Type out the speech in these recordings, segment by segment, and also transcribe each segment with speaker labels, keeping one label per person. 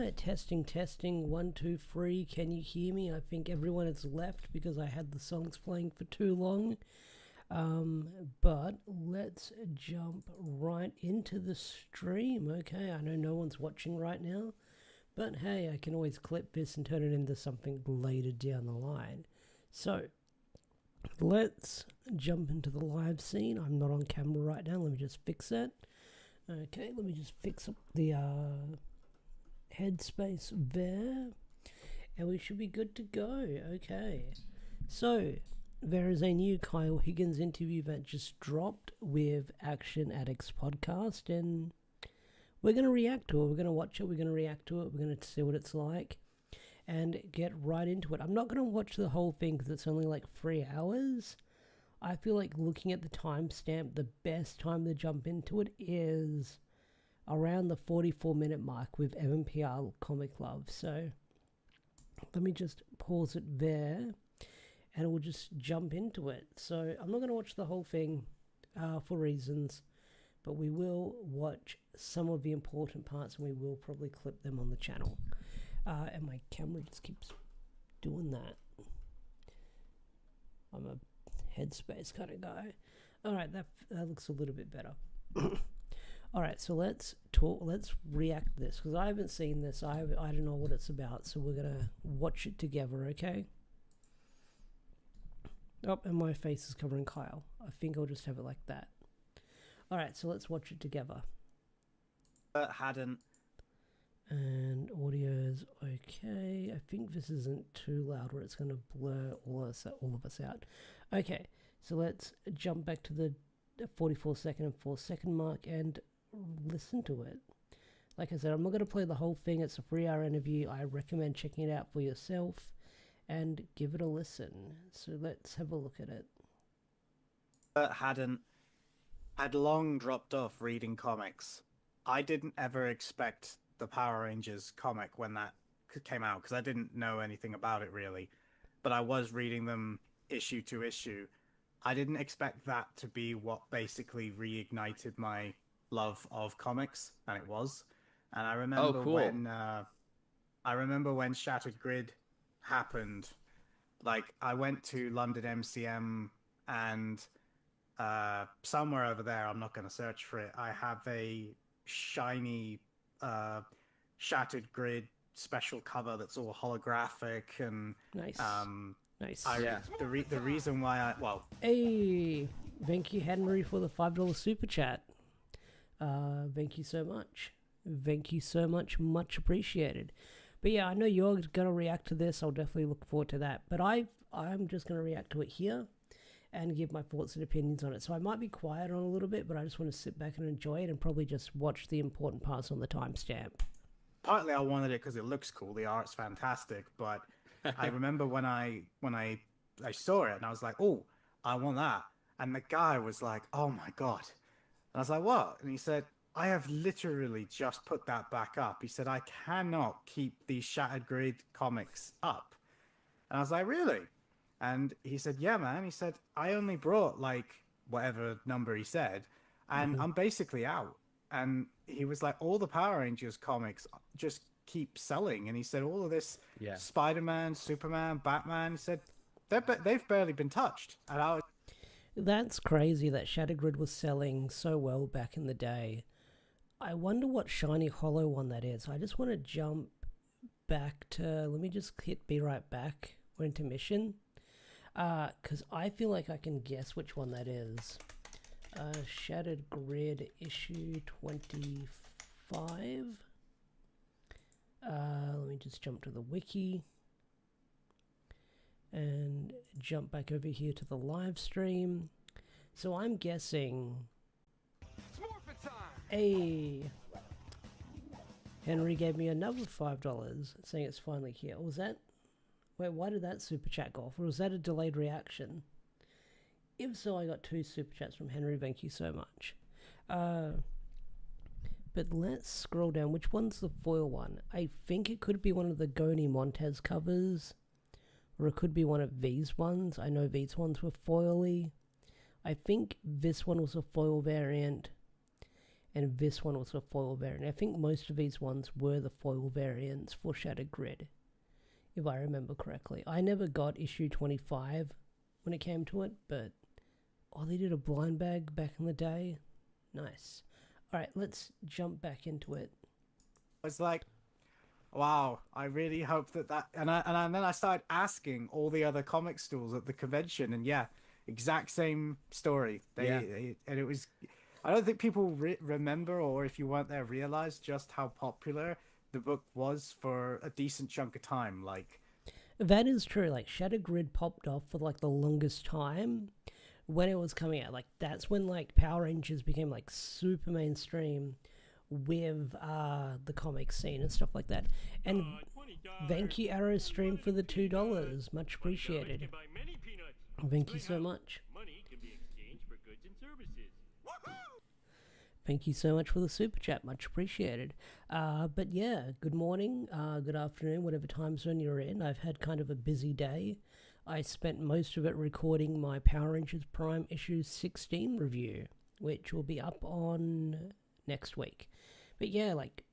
Speaker 1: right, testing, 1, 2, 3. Can you hear me? I think everyone has left because I had the songs playing for too long. But let's jump right into the stream. Okay, I know no one's watching right now, but hey, I can always clip this and turn it into something later down the line. So let's jump into the live scene. I'm not on camera right now. Let me just fix that. Okay, let me just fix up the headspace there, and we should be good to go. Okay, so there is a new Kyle Higgins interview that just dropped with Addicts podcast, and we're going to react to it. We're going to watch it, we're going to react to it, we're going to see what it's like and get right into it. I'm not going to watch the whole thing because it's only like 3 hours. I feel like looking at the timestamp, the best time to jump into it is around the 44-minute mark with MPR Comic Love. So let me just pause it there and we'll just jump into it. So I'm not going to watch the whole thing for reasons, but we will watch some of the important parts and we will probably clip them on the channel. And my camera just keeps doing that. I'm a headspace kind of guy. Alright, that looks a little bit better. Alright, so let's react to this, because I haven't seen this, I don't know what it's about, so we're gonna watch it together, okay? Oh, and my face is covering Kyle. I think I'll just have it like that. Alright, so let's watch it together.
Speaker 2: Hadn't.
Speaker 1: And audio's okay. I think this isn't too loud where it's gonna blur all of us out. Okay, so let's jump back to the 44-second and 4-second mark and listen to it. Like I said, I'm not going to play the whole thing. It's a 3-hour interview. I recommend checking it out for yourself and give it a listen. So let's have a look at it.
Speaker 2: Had long dropped off reading comics. I didn't ever expect the Power Rangers comic when that came out, because I didn't know anything about it really, but I was reading them issue to issue. I didn't expect that to be what basically reignited my love of comics, and it was. And I remember when Shattered Grid happened. Like, I went to London MCM, and somewhere over there, I'm not going to search for it, I have a shiny Shattered Grid special cover that's all holographic and
Speaker 1: nice. Nice.
Speaker 2: The reason why
Speaker 1: hey, thank you Henry for the $5 super chat. Thank you so much. Thank you so much. Much appreciated. But yeah, I know you're gonna react to this. I'll definitely look forward to that. But I'm just gonna react to it here and give my thoughts and opinions on it. So I might be quiet on a little bit, but I just want to sit back and enjoy it and probably just watch the important parts on the timestamp.
Speaker 2: Partly I wanted it because it looks cool. The art's fantastic, but I remember when I saw it and I was like, oh, I want that. And the guy was like, oh my God. And I was like, what? And he said, I have literally just put that back up. He said, I cannot keep these Shattered Grid comics up. And I was like, really? And he said, yeah, man. He said, I only brought like whatever number he said, and I'm basically out. And he was like, all the Power Rangers comics just keep selling. And he said, all of this Spider-Man, Superman, Batman, he said, they've barely been touched. And I was...
Speaker 1: That's crazy that Shattered Grid was selling so well back in the day. I wonder what shiny hollow one that is. I just want to jump back to... Let me just hit be right back. We're intermission. Because I feel like I can guess which one that is. Shattered Grid issue 25. Let me just jump to the wiki and jump back over here to the live stream. So I'm guessing... Hey! Henry gave me another $5 saying it's finally here. Was that... Wait, why did that super chat go off? Or was that a delayed reaction? If so, I got 2 super chats from Henry. Thank you so much. But let's scroll down. Which one's the foil one? I think it could be one of the Goni Montez covers. Or it could be one of these ones. I know these ones were foily. I think this one was a foil variant. and this one was a foil variant. I think most of these ones were the foil variants for Shattered Grid, if I remember correctly. I never got issue 25 when it came to it, but they did a blind bag back in the day. Nice. Alright, let's jump back into it.
Speaker 2: It's like, wow, I really hope that and then I started asking all the other comic stores at the convention, and yeah, exact same story. And it was, I don't think people remember, or if you weren't there, realize just how popular the book was for a decent chunk of time. Like,
Speaker 1: that is true. Like, Shattered Grid popped off for like the longest time when it was coming out. Like, that's when like Power Rangers became like super mainstream with the comic scene and stuff like that. And thank you, Arrow Stream, for the $2. Much appreciated. Thank you so much. Thank you so much for the super chat. Much appreciated. But yeah, good morning, good afternoon, whatever time zone you're in. I've had kind of a busy day. I spent most of it recording my Power Rangers Prime issue 16 review, which will be up on next week. But yeah, like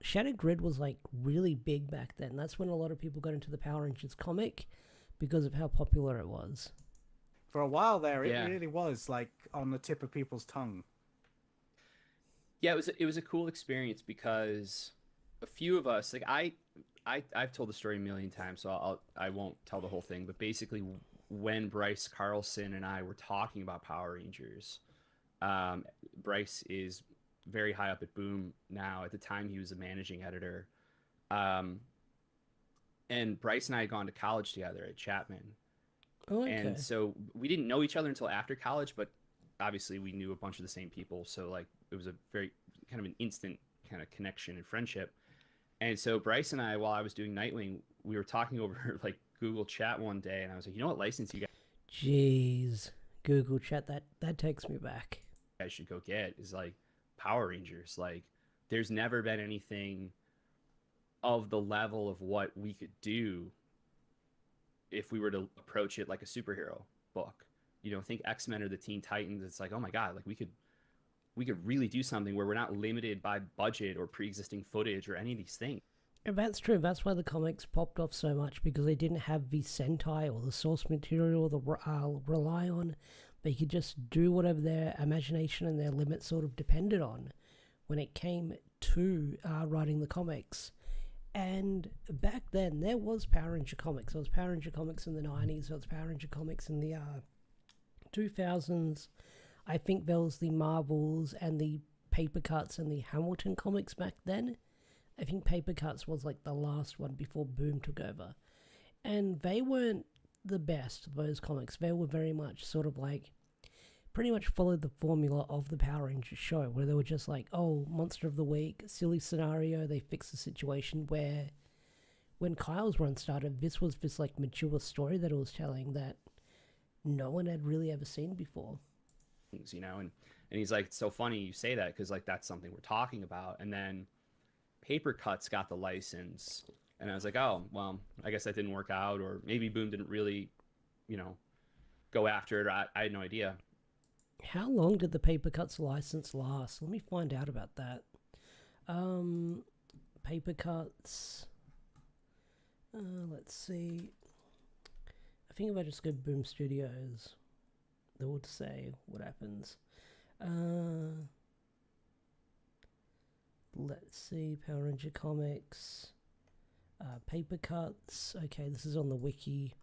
Speaker 1: Shattered Grid was like really big back then. That's when a lot of people got into the Power Rangers comic because of how popular it was.
Speaker 2: For a while there, it really was like on the tip of people's tongue.
Speaker 3: Yeah, it was a cool experience because a few of us, like I've told the story a million times, so I won't tell the whole thing. But basically, when Bryce Carlson and I were talking about Power Rangers, Bryce is very high up at Boom now. At the time, he was a managing editor, and Bryce and I had gone to college together at Chapman.
Speaker 1: Oh, okay.
Speaker 3: And so we didn't know each other until after college, but obviously we knew a bunch of the same people. So like it was a very kind of an instant kind of connection and friendship. And so Bryce and I, while I was doing Nightwing, we were talking over like Google Chat one day, and I was like, you know what license you
Speaker 1: Jeez, Google Chat, that takes me back.
Speaker 3: guys should go get is like Power Rangers. Like there's never been anything of the level of what we could do if we were to approach it like a superhero book. You know, think X-Men or the Teen Titans. It's like, oh my God, like we could really do something where we're not limited by budget or pre-existing footage or any of these things.
Speaker 1: And that's true. That's why the comics popped off so much, because they didn't have the Sentai or the source material to rely on. They could just do whatever their imagination and their limits sort of depended on when it came to writing the comics. And back then, there was Power Ranger comics. There was Power Ranger comics in the 90s. There was Power Ranger comics in the 2000s. I think there was the Marvels and the Paper Cuts and the Hamilton comics back then. I think Paper Cuts was like the last one before Boom took over. And they weren't the best of those comics. They were very much sort of like, pretty much followed the formula of the Power Rangers show, where they were just like, oh, Monster of the Week, silly scenario, they fixed the situation. Where when Kyle's run started, this was this like mature story that it was telling that no one had really ever seen before.
Speaker 3: You know, and he's like, it's so funny you say that, because like that's something we're talking about. And then Paper Cuts got the license, and I was like, oh well, I guess that didn't work out, or maybe Boom didn't really, you know, go after it. I had no idea.
Speaker 1: How long did the Paper Cuts license last? Let me find out about that. Paper Cuts, let's see, I think if I just go Boom Studios, they would say what happens. Let's see, Power Ranger Comics, Paper Cuts. Okay, this is on the wiki.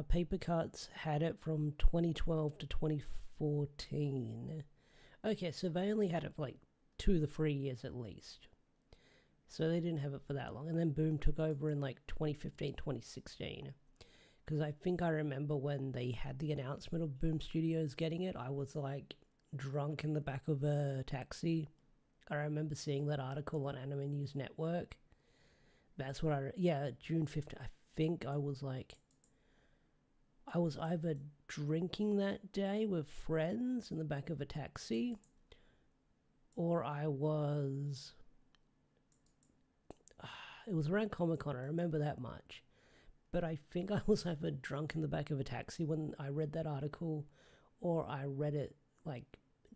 Speaker 1: Paper Cuts had it from 2012 to 2014. Okay, so they only had it for like 2 to 3 years at least. So they didn't have it for that long. And then Boom took over in like 2015, 2016. Because I think I remember when they had the announcement of Boom Studios getting it, I was like drunk in the back of a taxi. I remember seeing that article on Anime News Network. That's what June 15th. I think I was either drinking that day with friends in the back of a taxi, or I was... It was around Comic-Con, I remember that much. But I think I was either drunk in the back of a taxi when I read that article, or I read it like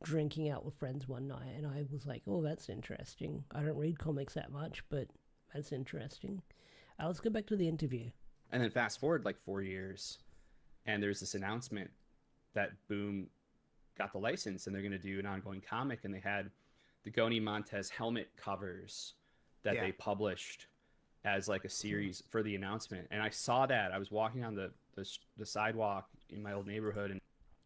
Speaker 1: drinking out with friends one night, and I was like, oh, that's interesting. I don't read comics that much, but that's interesting. Let's go back to the interview.
Speaker 3: And then fast forward like 4 years, and there's this announcement that Boom got the license and they're going to do an ongoing comic, and they had the Goni Montez helmet covers that they published as like a series for the announcement. And I saw that. I was walking on the sidewalk in my old neighborhood, and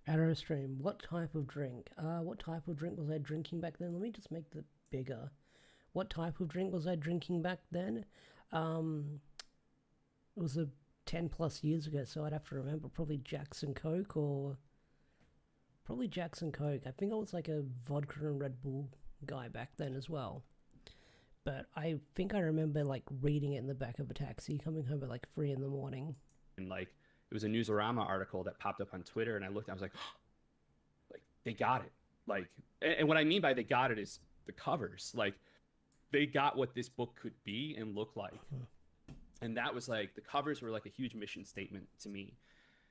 Speaker 1: Arrow Stream, what type of drink? What type of drink was I drinking back then? Let me just make the bigger. What type of drink was I drinking back then? It was 10 plus years ago, so I'd have to remember. Probably Jackson Coke or... Probably Jackson Coke. I think I was like a vodka and Red Bull guy back then as well. But I think I remember like reading it in the back of a taxi, coming home at like 3 in the morning.
Speaker 3: And like, it was a Newsarama article that popped up on Twitter, and I looked, I was like, like, they got it. Like, and what I mean by they got it is the covers. Like, they got what this book could be and look like. And that was like, the covers were like a huge mission statement to me.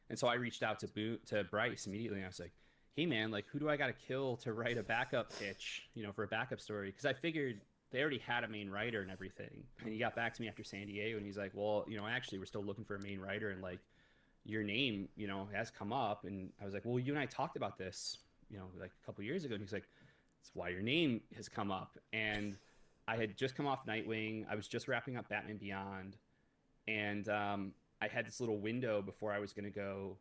Speaker 3: And so I reached out to Bryce immediately, and I was like, hey man, like, who do I got to kill to write a backup pitch, you know, for a backup story? Because I figured they already had a main writer and everything. And he got back to me after San Diego, and he's like, well, you know, actually we're still looking for a main writer, and like, your name, you know, has come up. And I was like, well, you and I talked about this, you know, like a couple years ago. And he's like, it's why your name has come up. And I had just come off Nightwing. I was just wrapping up Batman Beyond. And I had this little window before I was going to go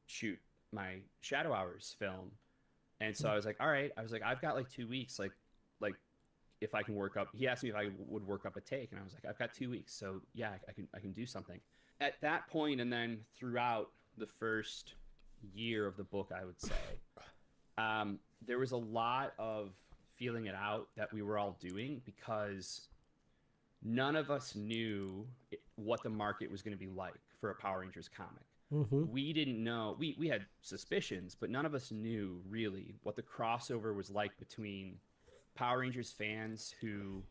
Speaker 3: shoot my Shadow Hours film. And so I was like, all right, I was like, I've got like 2 weeks, like if I can work up, he asked me if I would work up a take, and I was like, I've got 2 weeks. So yeah, I can do something. At that point, and then throughout the first year of the book, I would say, there was a lot of feeling it out that we were all doing, because none of us knew what the market was going to be like for a Power Rangers comic.
Speaker 1: Mm-hmm.
Speaker 3: We didn't know. We had suspicions, but none of us knew really what the crossover was like between Power Rangers fans who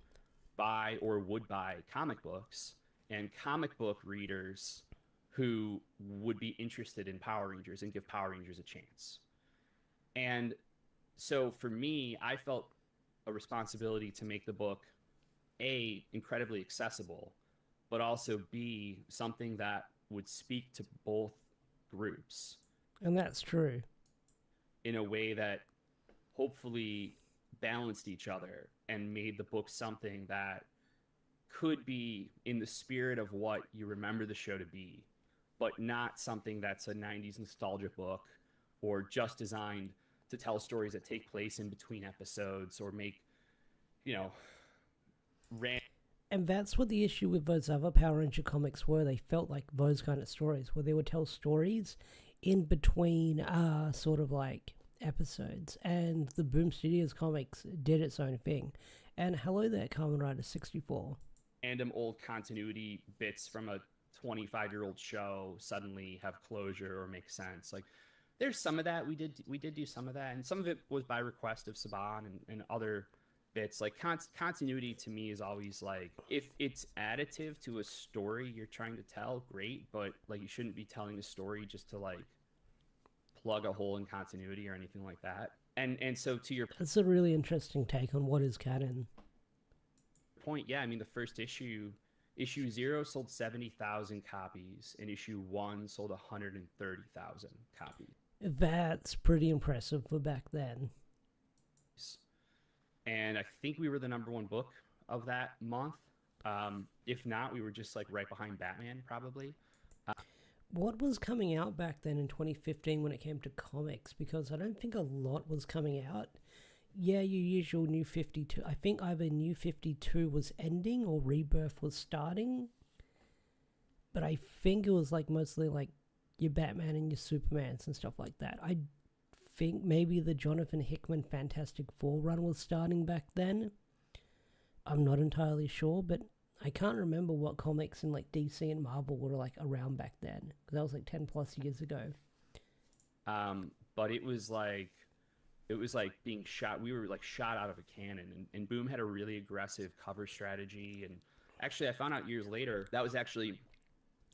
Speaker 3: buy or would buy comic books and comic book readers who would be interested in Power Rangers and give Power Rangers a chance. And so for me, I felt a responsibility to make the book A, incredibly accessible, but also B, something that would speak to both groups.
Speaker 1: And that's true.
Speaker 3: In a way that hopefully balanced each other and made the book something that could be in the spirit of what you remember the show to be, but not something that's a 90s nostalgia book or just designed to tell stories that take place in between episodes or make, you know,
Speaker 1: And that's what the issue with those other Power Ranger comics were. They felt like those kind of stories, where they would tell stories in between sort of like episodes. And the Boom Studios comics did its own thing. And hello there, Kamen Rider 64.
Speaker 3: Random old continuity bits from a 25-year-old show suddenly have closure or make sense. Like, there's some of that. We did do some of that, and some of it was by request of Saban and other bits. Like, continuity to me is always like, if it's additive to a story you're trying to tell, great, but like, you shouldn't be telling a story just to like plug a hole in continuity or anything like that. And so to your
Speaker 1: That's a really interesting take on what is canon.
Speaker 3: point, yeah, I mean, the first issue 0 sold 70,000 copies, and issue 1 sold 130,000 copies.
Speaker 1: That's pretty impressive for back then.
Speaker 3: And I think we were the #1 book of that month. If not, we were just like right behind Batman, probably.
Speaker 1: What was coming out back then in 2015 when it came to comics? Because I don't think a lot was coming out. Yeah, your usual New 52. I think either New 52 was ending or Rebirth was starting. But I think it was like mostly like your Batman and your Supermans and stuff like that. I think maybe the Jonathan Hickman Fantastic Four run was starting back then. I'm not entirely sure, but I can't remember what comics in like DC and Marvel were like around back then, because that was like 10 plus years ago.
Speaker 3: But it was like being shot. We were like shot out of a cannon, and Boom had a really aggressive cover strategy. And actually, I found out years later that was actually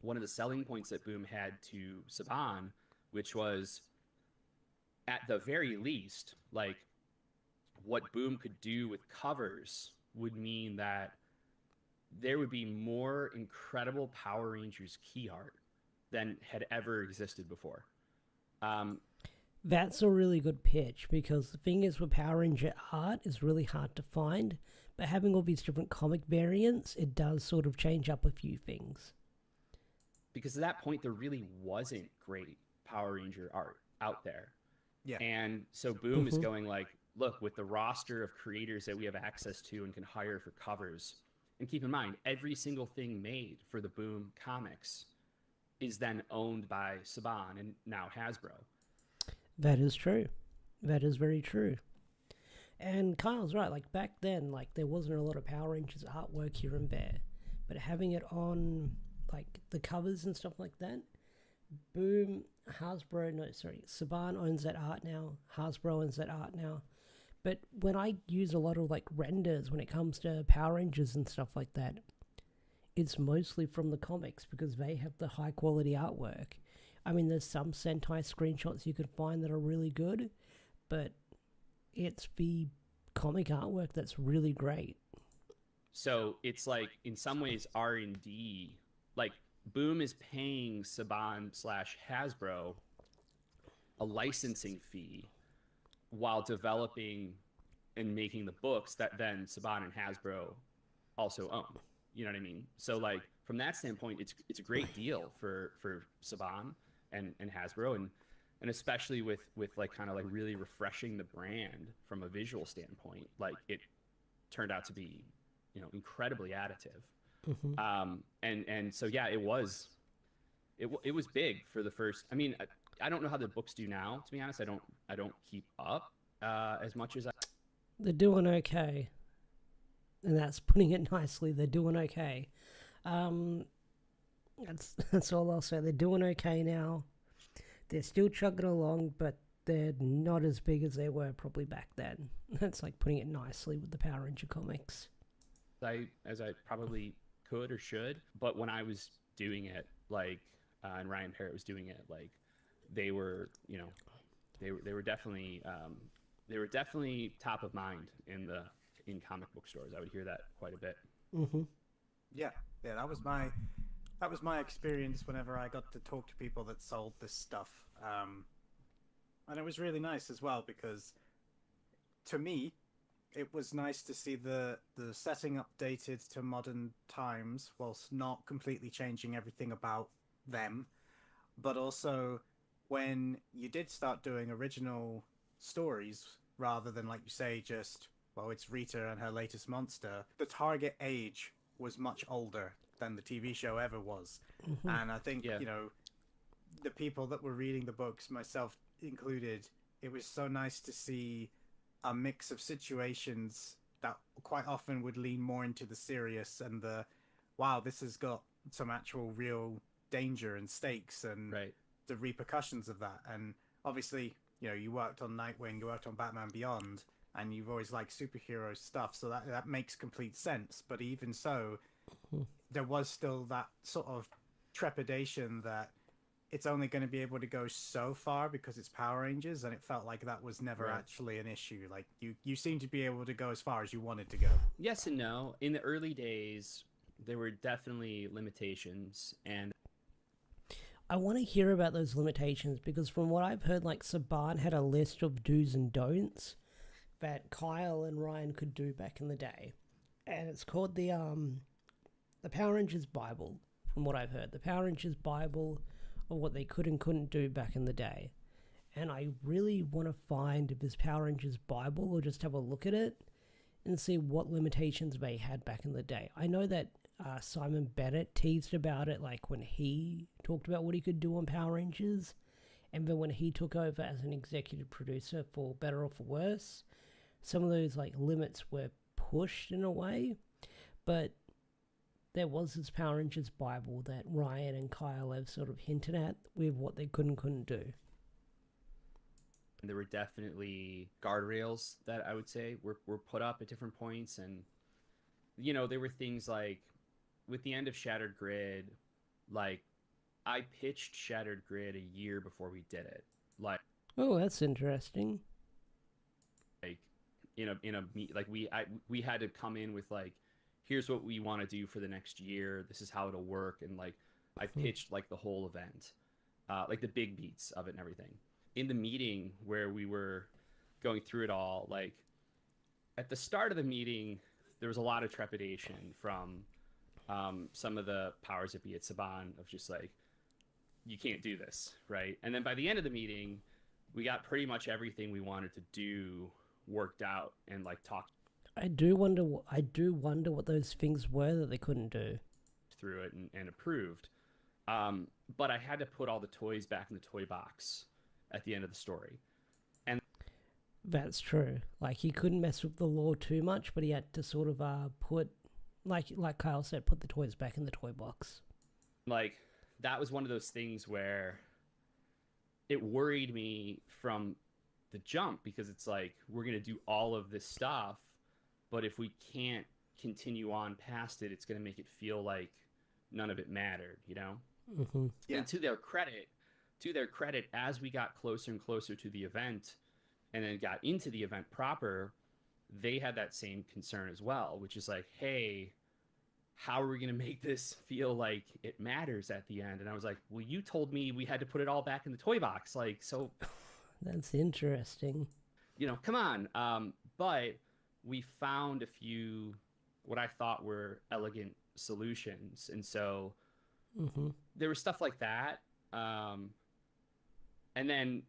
Speaker 3: one of the selling points that Boom had to Saban, which was at the very least, like what Boom could do with covers would mean that there would be more incredible Power Rangers key art than had ever existed before. Um,
Speaker 1: That's a really good pitch because the thing is with Power Ranger art is really hard to find, but having all these different comic variants, it does sort of change up a few things.
Speaker 3: because at that point, there really wasn't great Power Ranger art out there.
Speaker 2: Yeah.
Speaker 3: And so Boom is
Speaker 1: Mhm.
Speaker 3: going like, look, with the roster of creators that we have access to and can hire for covers, and keep in mind, every single thing made for the Boom comics is then owned by Saban and now Hasbro.
Speaker 1: That is true. That is very true. And Kyle's right, like back then, like there wasn't a lot of Power Rangers artwork here and there. But having it on like the covers and stuff like that, Boom, Hasbro, no, sorry, Saban owns that art now, Hasbro owns that art now. But when I use a lot of like renders when it comes to Power Rangers and stuff like that, it's mostly from the comics because they have the high quality artwork. I mean, there's some Sentai screenshots you could find that are really good, but it's the comic artwork that's really great.
Speaker 3: So it's like in some ways R&D, like Boom is paying Saban slash Hasbro a licensing fee while developing and making the books that then Saban and Hasbro also own. You know what I mean? So like from that standpoint, it's a great deal for Saban and Hasbro, and especially with like kind of like really refreshing the brand from a visual standpoint. Like it turned out to be, you know, incredibly additive. And so yeah, it was big for the first. I mean, I don't know how the books do now. To be honest, I don't keep up as much as I.
Speaker 1: They're doing okay. And that's putting it nicely. They're doing okay. That's all I'll say. They're doing okay now. They're still chugging along, but they're not as big as they were probably back then. That's like putting it nicely with the Power Ranger comics.
Speaker 3: As I probably could or should, but when I was doing it, like, and Ryan Parrott was doing it, like, they were, you know, they were definitely top of mind in comic book stores. I would hear that quite a bit.
Speaker 2: Yeah, that was my experience whenever I got to talk to people that sold this stuff, and it was really nice as well because, to me, it was nice to see the setting updated to modern times whilst not completely changing everything about them, but also when you did start doing original stories rather than, like you say, just, well, it's Rita and her latest monster, the target age was much older than the TV show ever was. And I think, you know, the people that were reading the books, myself included, it was so nice to see a mix of situations that quite often would lean more into the serious and the, wow, this has got some actual real danger and stakes and the repercussions of that. And obviously, you know, you worked on Nightwing, you worked on Batman Beyond, and you've always liked superhero stuff, so that makes complete sense. But even so, there was still that sort of trepidation that it's only going to be able to go so far because it's Power Rangers, and it felt like that was never actually an issue. Like you seem to be able to go as far as you wanted to go.
Speaker 3: Yes and no. In the early days, there were definitely limitations, and
Speaker 1: I want to hear about those limitations because from what I've heard, like Saban had a list of do's and don'ts that Kyle and Ryan could do back in the day, and it's called the Power Rangers Bible. From what I've heard, the Power Rangers Bible of what they could and couldn't do back in the day, and I really want to find this Power Rangers Bible or just have a look at it and see what limitations they had back in the day. I know that Simon Bennett teased about it, like when he talked about what he could do on Power Rangers, and then when he took over as an executive producer for Better or for Worse, some of those like limits were pushed in a way, but there was this Power Rangers Bible that Ryan and Kyle have sort of hinted at with what they could and couldn't do.
Speaker 3: there were definitely guardrails that I would say were put up at different points, and you know, there were things like with the end of Shattered Grid, like I pitched Shattered Grid a year before we did it. Like
Speaker 1: Oh, that's interesting.
Speaker 3: Like like we had to come in with like, here's what we want to do for the next year. This is how it'll work, and like I
Speaker 1: Hmm.
Speaker 3: pitched like the whole event, like the big beats of it and everything. In the meeting where we were going through it all, like at the start of the meeting, there was a lot of trepidation from some of the powers that be at Saban of just like, you can't do this, right? And then by the end of the meeting, we got pretty much everything we wanted to do worked out and like talked
Speaker 1: I do wonder what those things were that they couldn't do.
Speaker 3: through it and approved. But I had to put all the toys back in the toy box at the end of the story. And
Speaker 1: That's true. Like he couldn't mess with the lore too much, but he had to sort of put, like Kyle said, put the toys back in the toy box.
Speaker 3: like that was one of those things where it worried me from the jump, because it's like we're going to do all of this stuff, but if we can't continue on past it, it's going to make it feel like none of it mattered, you know?
Speaker 1: Hmm.
Speaker 2: Yeah.
Speaker 3: And to their credit, as we got closer and closer to the event and then got into the event proper, they had that same concern as well, which is like, hey, how are we going to make this feel like it matters at the end? And I was like, well, you told me we had to put it all back in the toy box. Like, so,
Speaker 1: That's interesting.
Speaker 3: come on. But we found a few what I thought were elegant solutions. And so
Speaker 1: Hmm.
Speaker 3: there was stuff like that. And then,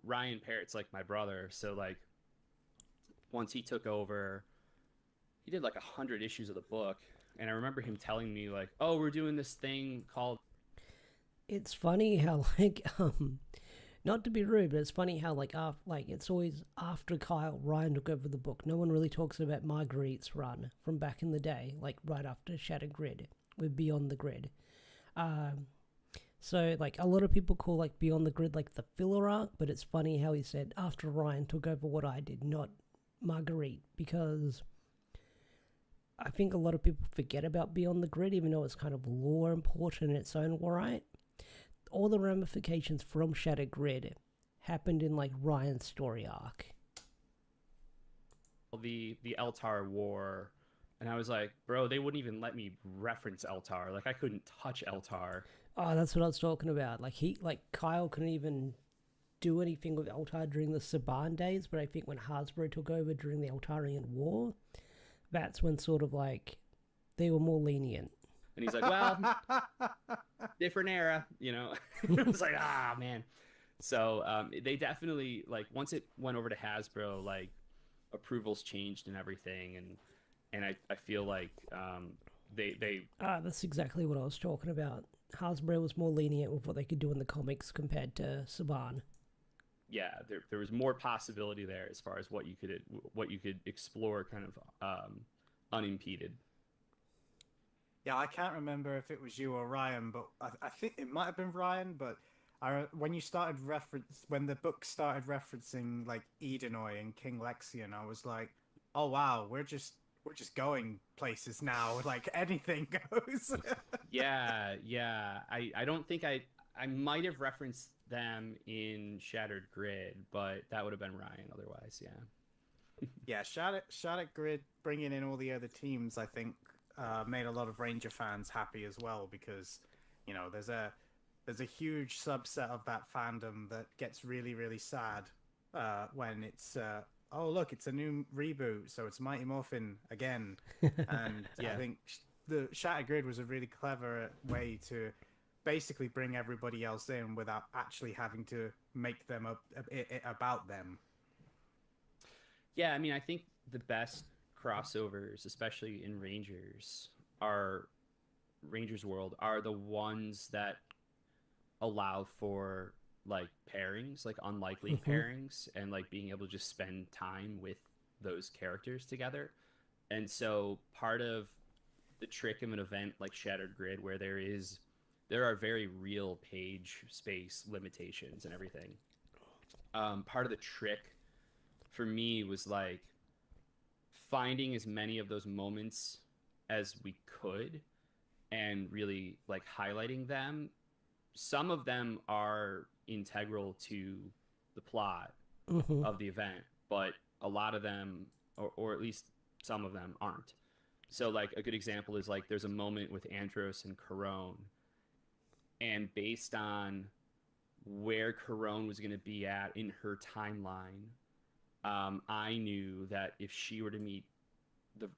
Speaker 3: Ryan Parrott's like my brother. So, like, once he took over, he did like 100 issues of the book. And I remember him telling me, like, oh, we're doing this thing called.
Speaker 1: It's funny how like not to be rude, but it's funny how it's always after Ryan took over the book. No one really talks about Marguerite's run from back in the day, like right after Shattered Grid with Beyond the Grid. So like a lot of people call like Beyond the Grid like the filler arc, but it's funny how he said after Ryan took over what I did, not Marguerite, because I think a lot of people forget about Beyond the Grid, even though it's kind of lore important in its own right. All the ramifications from Shattered Grid happened in like Ryan's story arc.
Speaker 3: the Eltar War, and I was like, bro, they wouldn't even let me reference Eltar. Like, I couldn't touch Eltar.
Speaker 1: Oh, that's what I was talking about. Like Kyle couldn't even do anything with Eltar during the Saban days, but I think when Hasbro took over during the Eltarian War, that's when sort of like they were more lenient.
Speaker 3: And he's like, well, different era, I was like, ah, man. So they definitely, like, once it went over to Hasbro, like, approvals changed and everything, and I feel like they
Speaker 1: That's exactly what I was talking about. Hasbro was more lenient with what they could do in the comics compared to Saban.
Speaker 3: yeah, there was more possibility there as far as what you could explore kind of unimpeded.
Speaker 2: Yeah, I can't remember if it was you or Ryan, but I think it might have been Ryan. But when the book started referencing like Edenoi and King Lexion, I was like, oh wow, we're just going places now. Like anything goes.
Speaker 3: Yeah. I don't think I might have referenced them in Shattered Grid, but that would have been Ryan otherwise. Yeah.
Speaker 2: Yeah, Shattered Grid bringing in all the other teams, I think, made a lot of Ranger fans happy as well, because there's a huge subset of that fandom that gets really really sad when it's oh look, it's a new reboot, so it's Mighty Morphin again, and I
Speaker 3: Yeah.
Speaker 2: think the Shattered Grid was a really clever way to basically bring everybody else in without actually having to make them about them.
Speaker 3: Yeah, I mean, I think the best crossovers, especially in are Rangers World, are the ones that allow for like pairings, like unlikely
Speaker 1: Mhm.
Speaker 3: pairings, and like being able to just spend time with those characters together. And so part of the trick of an event like Shattered Grid, where there are very real page space limitations and everything. Part of the trick for me was like finding as many of those moments as we could and really like highlighting them. Some of them are integral to the plot
Speaker 1: Mm-hmm.
Speaker 3: of the event, but a lot of them, or at least some of them, aren't. So, like, a good example is like there's a moment with Andros and Corone, and based on where Corone was going to be at in her timeline, I knew that if she were to meet the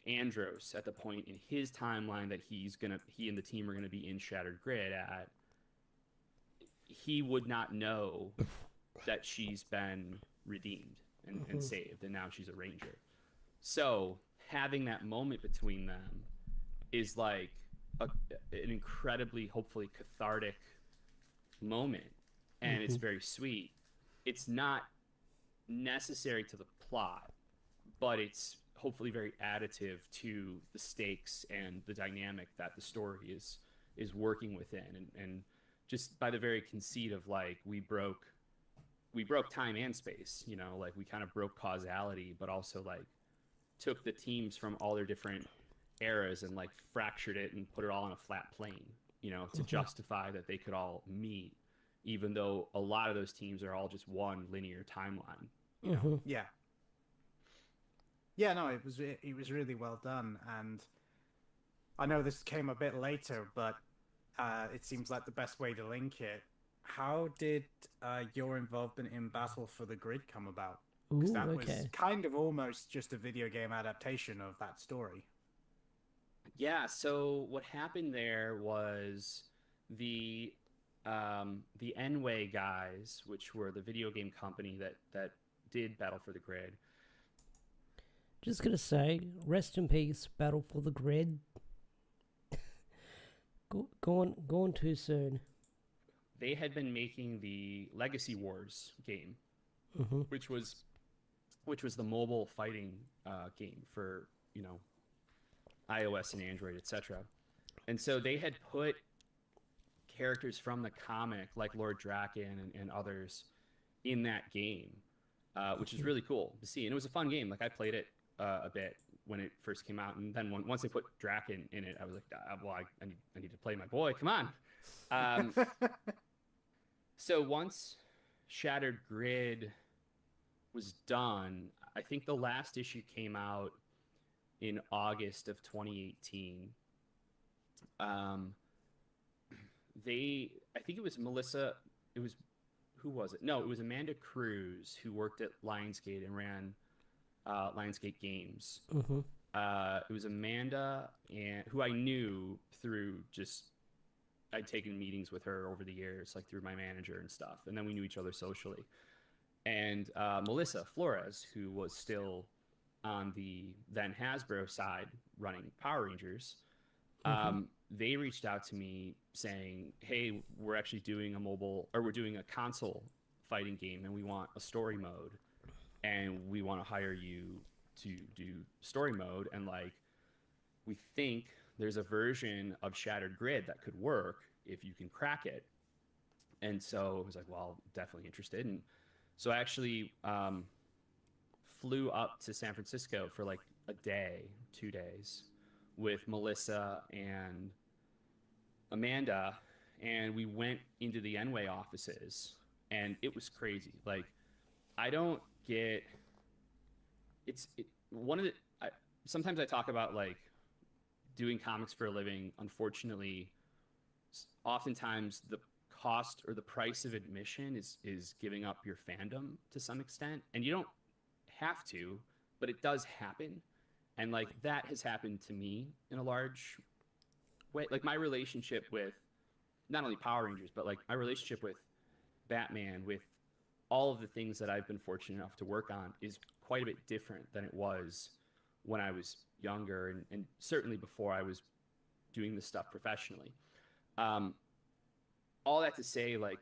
Speaker 3: Andros at the point in his timeline that he and the team are gonna be in Shattered Grid at, he would not know that she's been redeemed and saved, and now she's a ranger. So having that moment between them is like an incredibly, hopefully, cathartic moment, and it's very sweet. It's not necessary to the plot, but it's hopefully very additive to the stakes and the dynamic that the story is working within, and just by the very conceit of like we broke time and space, you know, like we kind of broke causality, but also like took the teams from all their different eras and like fractured it and put it all on a flat plane, you know, to justify that they could all meet, even though a lot of those teams are all just one linear timeline, you know.
Speaker 2: Yeah. Yeah, no, it was really well done, and I know this came a bit later, but it seems like the best way to link it. How did your involvement in Battle for the Grid come about? Because
Speaker 1: Ooh,
Speaker 2: that
Speaker 1: okay.
Speaker 2: was kind of almost just a video game adaptation of that story.
Speaker 3: Yeah, so what happened there was the Enway guys, which were the video game company that did Battle for the Grid.
Speaker 1: Just gonna say, rest in peace, Battle for the Grid. Gone too soon.
Speaker 3: They had been making the Legacy Wars game, which was the mobile fighting game for, you know, iOS and Android, etc. And so they had put characters from the comic, like Lord Drakkon and others, in that game, which is really cool to see. And it was a fun game. Like, I played it a bit when it first came out, and then once they put Drakkon in it, I was like, well, I need to play my boy. Come on. So once Shattered Grid was done, I think the last issue came out in August of 2018. I think it was Melissa. It was, who was it? No, it was Amanda Cruz, who worked at Lionsgate and ran Lionsgate Games. It was Amanda, and who I knew through just, I'd taken meetings with her over the years, like through my manager and stuff, and then we knew each other socially. And Melissa Flores, who was still on the then Hasbro side running Power Rangers, they reached out to me saying, hey, we're actually doing we're doing a console fighting game, and we want a story mode, and we want to hire you to do story mode, and like, we think there's a version of Shattered Grid that could work if you can crack it. And so I was like, well, definitely interested. And so I actually flew up to San Francisco for like a day, 2 days, with Melissa and Amanda, and we went into the Enway offices, and it was crazy. Like, I don't get sometimes I talk about like doing comics for a living. Unfortunately, oftentimes the cost or the price of admission is giving up your fandom to some extent, and you don't have to, but it does happen. And like, that has happened to me in a large way. Like, my relationship with not only Power Rangers, but like my relationship with Batman, with all of the things that I've been fortunate enough to work on, is quite a bit different than it was when I was younger, and certainly before I was doing this stuff professionally. All that to say, like,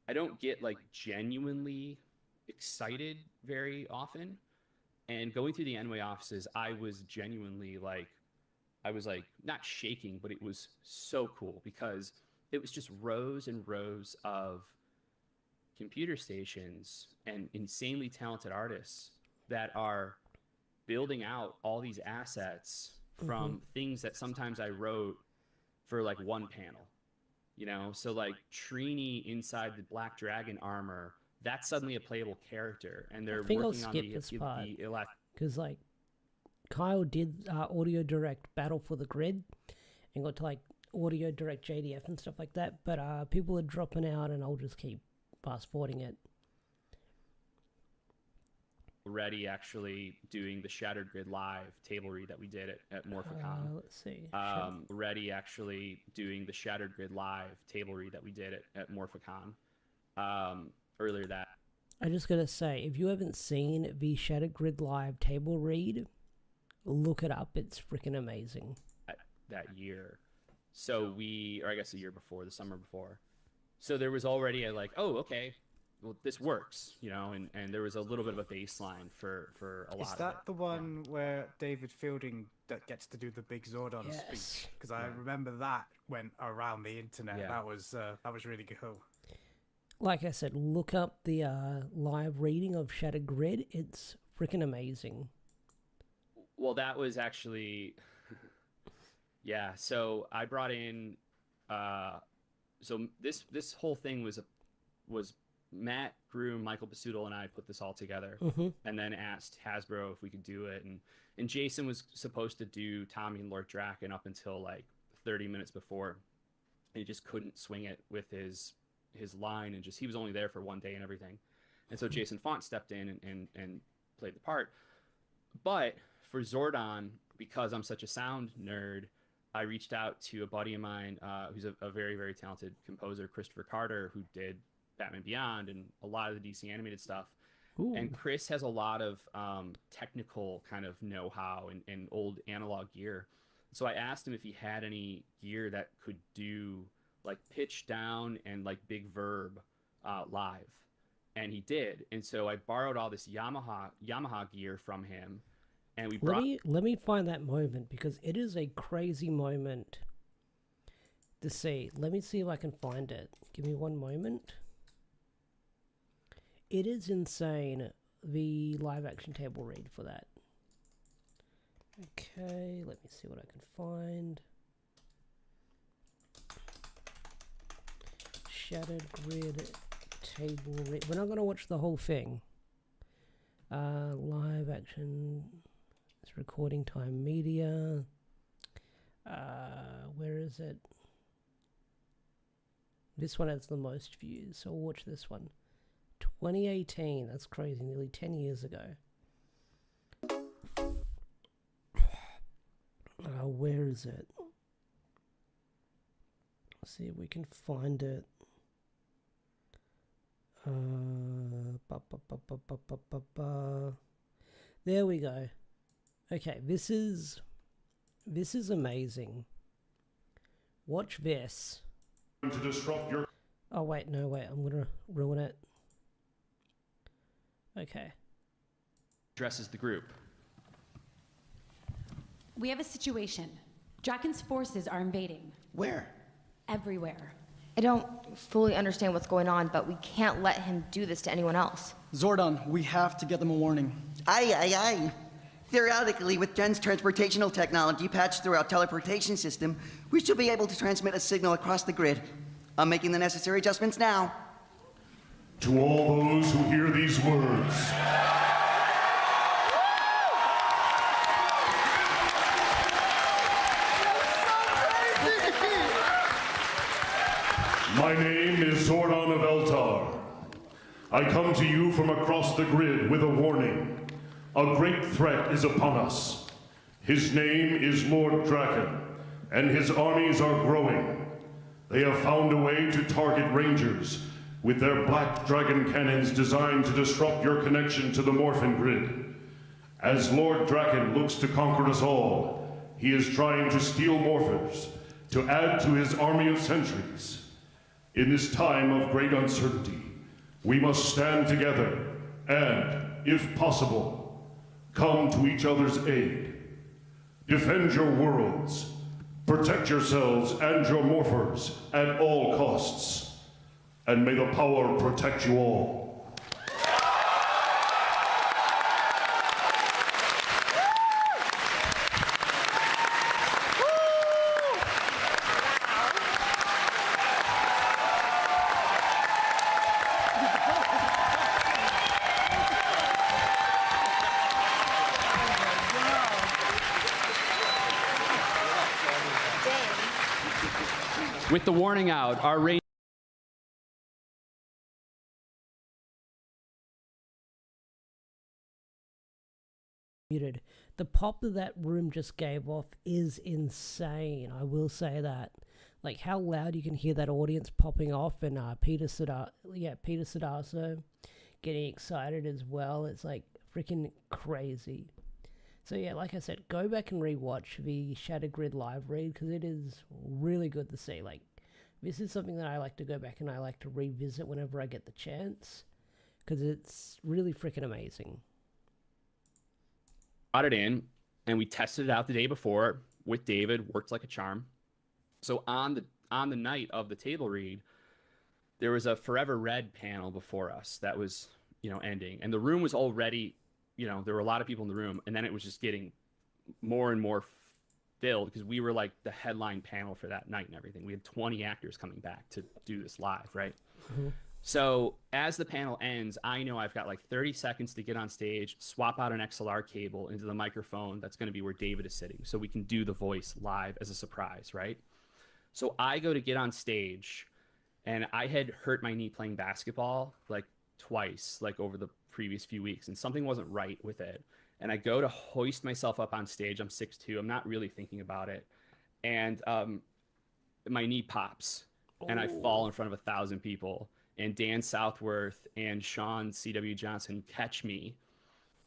Speaker 3: I don't get like genuinely excited very often. And going through the Enway offices, I was genuinely like, I was like not shaking, but it was so cool because it was just rows and rows of computer stations and insanely talented artists that are building out all these assets from things that sometimes I wrote for like one panel, you know? So like Trini inside the Black Dragon armor that's suddenly a playable character, and they're
Speaker 1: think I'll
Speaker 3: working on
Speaker 1: skip this part.
Speaker 3: the elect.
Speaker 1: Because, like, Kyle did audio direct Battle for the Grid and got to, like, audio direct JDF and stuff like that. But people are dropping out, and I'll just keep fast forwarding it.
Speaker 3: Already actually doing the Shattered Grid live table read that we did at Morphicon.
Speaker 1: Let's see.
Speaker 3: Already actually doing the Shattered Grid live table read that we did at Morphicon earlier that.
Speaker 1: I just gotta say, if you haven't seen the Shattered Grid live table read, look it up. It's freaking amazing.
Speaker 3: That year. So or I guess the year before, the summer before. So there was already oh, okay, well, this works, and there was a little bit of a baseline for a lot of it.
Speaker 2: Is that the one where David Fielding that gets to do the big Zordon speech? Because I remember that went around the internet. Yeah. That was really cool.
Speaker 1: Like I said, look up the live reading of Shattered Grid. It's freaking amazing.
Speaker 3: Well, that was actually, yeah. So I brought in, so this whole thing was Matt Groom, Michael Basuto, and I put this all together, and then asked Hasbro if we could do it, and Jason was supposed to do Tommy and Lord Drakkon up until like 30 minutes before, and he just couldn't swing it with his line, and he was only there for one day and everything, and so Jason Font stepped in and played the part. But for Zordon, because I'm such a sound nerd, I reached out to a buddy of mine who's a very, very talented composer, Christopher Carter, who did Batman Beyond and a lot of the DC animated stuff.
Speaker 1: Ooh.
Speaker 3: And Chris has a lot of technical kind of know-how and old analog gear. So I asked him if he had any gear that could do like pitch down and like big verb live. And he did. And so I borrowed all this Yamaha gear from him. And we brought...
Speaker 1: Let me find that moment, because it is a crazy moment to see. Let me see if I can find it. Give me one moment. It is insane, the live action table read for that. Okay, let me see what I can find. Shattered Grid table read. We're not going to watch the whole thing. Live action... recording time media. Where is it? This one has the most views, so we'll watch this one. 2018, that's crazy, nearly 10 years ago. Where is it? Let's see if we can find it. There we go. Okay, this is amazing. Watch this.
Speaker 4: To disrupt your...
Speaker 1: Oh wait, no wait, I'm gonna ruin it. Okay.
Speaker 3: Addresses the group.
Speaker 5: We have a situation. Drakkon's forces are invading.
Speaker 6: Where?
Speaker 5: Everywhere.
Speaker 7: I don't fully understand what's going on, but we can't let him do this to anyone else.
Speaker 6: Zordon, we have to get them a warning.
Speaker 8: Aye. Theoretically, with Jen's transportational technology patched through our teleportation system, we should be able to transmit a signal across the grid. I'm making the necessary adjustments now.
Speaker 4: To all those who hear these words, my name is Zordon of Eltar. I come to you from across the grid with a warning. A great threat is upon us. His name is Lord Drakkon, and his armies are growing. They have found a way to target Rangers with their black dragon cannons designed to disrupt your connection to the Morphin Grid. As Lord Drakkon looks to conquer us all, he is trying to steal Morphers to add to his army of sentries. In this time of great uncertainty, we must stand together and, if possible, come to each other's aid. Defend your worlds. Protect yourselves and your morphers at all costs. And may the power protect you all.
Speaker 3: With the warning out, our rain.
Speaker 1: Muted. The pop that that room just gave off is insane. I will say that. Like how loud you can hear that audience popping off, and Peter Sudarso getting excited as well. It's like freaking crazy. So yeah, like I said, go back and rewatch the Shattered Grid live read because it is really good to see. Like this is something that I like to go back and I like to revisit whenever I get the chance because it's really freaking amazing.
Speaker 3: Brought it in, and we tested it out the day before with David. Worked like a charm. So on the night of the table read, there was a Forever Red panel before us that was, ending, and the room was already, there were a lot of people in the room, and then it was just getting more and more filled because we were like the headline panel for that night and everything. We had 20 actors coming back to do this live, right? Mm-hmm. So as the panel ends, I know I've got like 30 seconds to get on stage, swap out an XLR cable into the microphone. That's going to be where David is sitting. So we can do the voice live as a surprise, right? So I go to get on stage, and I had hurt my knee playing basketball like twice, like over the previous few weeks, and something wasn't right with it. And I go to hoist myself up on stage. I'm 6'2". I'm not really thinking about it. And my knee pops, and I fall in front of 1,000 people. And Dan Southworth and Sean C.W. Johnson catch me,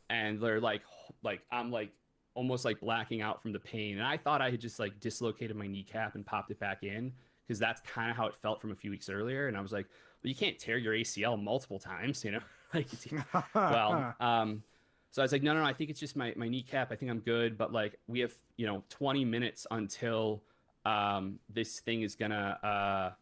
Speaker 3: and they're like I'm like almost like blacking out from the pain. And I thought I had just like dislocated my kneecap and popped it back in because that's kind of how it felt from a few weeks earlier. And I was like, well, you can't tear your ACL multiple times, like, well, so I was like, no, I think it's just my kneecap. I think I'm good. But like, we have, 20 minutes until this thing is gonna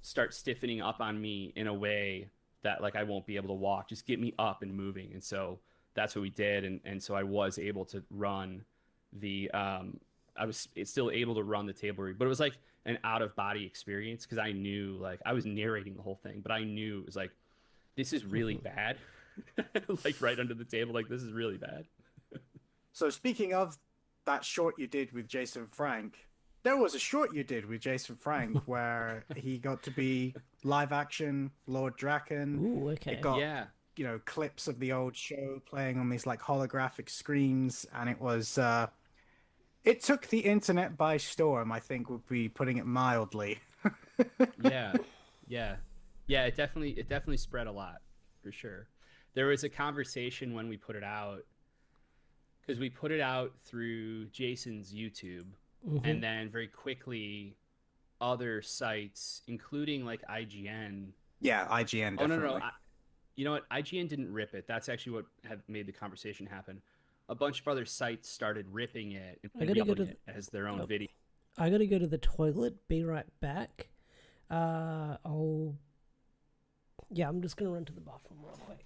Speaker 3: start stiffening up on me in a way that like I won't be able to walk. Just get me up and moving. And so that's what we did. And so I was able to run the I was still able to run the table read, but it was like an out of body experience because I knew, like, I was narrating the whole thing, but I knew it was like, this is really bad. Like right under the table, like, this is really bad.
Speaker 2: So speaking of that short you did with Jason Frank, there was a short you did with Jason Frank where he got to be live action Lord Drakkon.
Speaker 1: Ooh, okay.
Speaker 2: It got,
Speaker 3: Yeah.
Speaker 2: Clips of the old show playing on these like holographic screens, and it was it took the internet by storm, I think would be putting it mildly.
Speaker 3: Yeah. It definitely spread a lot, for sure. There was a conversation when we put it out, because we put it out through Jason's YouTube, and then very quickly other sites, including like IGN.
Speaker 2: Yeah, IGN definitely.
Speaker 3: Oh, no. You know what? IGN didn't rip it. That's actually what had made the conversation happen. A bunch of other sites started ripping it and uploading it as their own video.
Speaker 1: I gotta go to the toilet. Be right back. I'm just gonna run to the bathroom real quick.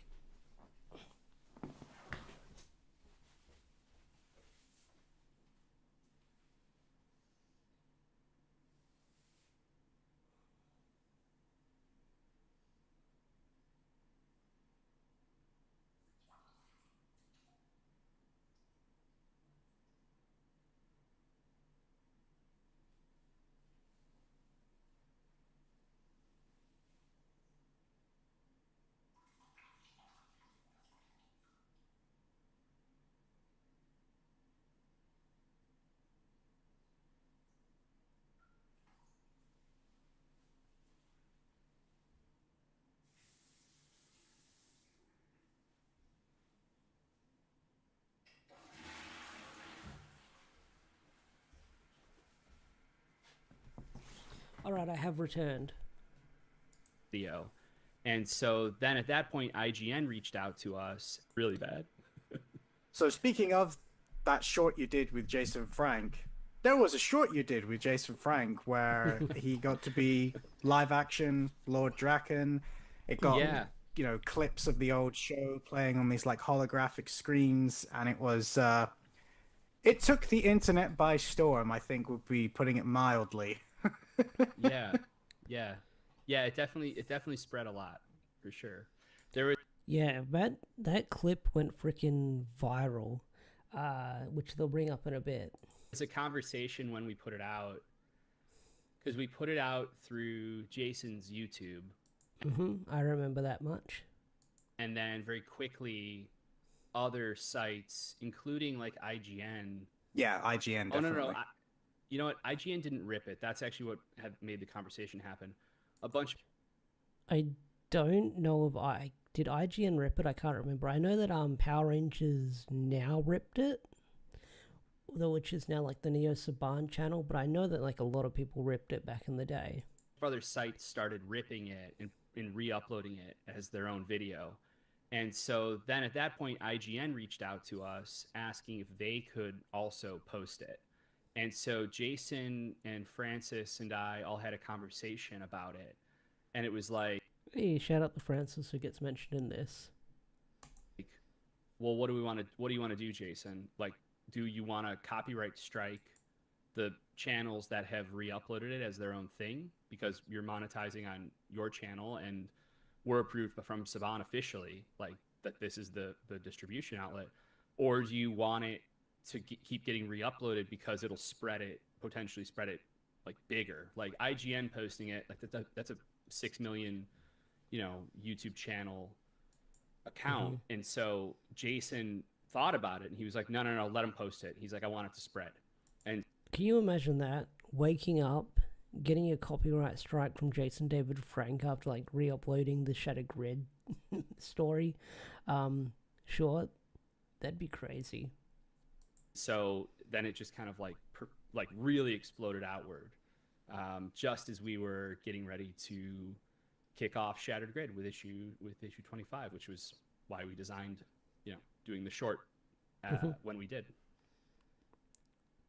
Speaker 1: All right, I have returned.
Speaker 3: Video. And so then at that point, IGN reached out to us really bad.
Speaker 2: So speaking of that short you did with Jason Frank, there was a short you did with Jason Frank where he got to be live action Lord Drakkon. It got, clips of the old show playing on these like holographic screens, and it was it took the internet by storm, I think would be putting it mildly.
Speaker 3: Yeah. It definitely spread a lot, for sure. There was
Speaker 1: that clip went freaking viral, which they'll bring up in a bit.
Speaker 3: a conversation when we put it out, because we put it out through Jason's YouTube,
Speaker 1: I remember that much.
Speaker 3: and then very quickly, other sites, including like IGN.
Speaker 2: Yeah, IGN
Speaker 3: Oh no,
Speaker 2: definitely.
Speaker 3: no, no. You know what? IGN didn't rip it. That's actually what had made the conversation happen. A bunch.
Speaker 1: I don't know if did IGN rip it. I can't remember. I know that Power Rangers now ripped it, which is now like the Neo Saban channel. But I know that like a lot of people ripped it back in the day.
Speaker 3: Other sites started ripping it and re-uploading it as their own video. And so then at that point, IGN reached out to us asking if they could also post it. And so Jason and Francis and I all had a conversation about it. And it was like,
Speaker 1: Hey, shout out to Francis who gets mentioned in this.
Speaker 3: well, what do you want to do, Jason? Like, do you want to copyright strike the channels that have re-uploaded it as their own thing because you're monetizing on your channel and we're approved from Saban officially, like that this is the distribution outlet, or do you want it to keep getting re-uploaded because it'll potentially spread it like bigger, like IGN posting it, like that's a 6 million, YouTube channel account. And so Jason thought about it and he was like, no, let him post it. He's like, I want it to spread. And
Speaker 1: Can you imagine that? Waking up, getting a copyright strike from Jason David Frank after like re-uploading the Shattered Grid story. Sure, that'd be crazy.
Speaker 3: so then it just kind of like really exploded outward, just as we were getting ready to kick off Shattered Grid with issue 25, which was why we designed, doing the short when we did.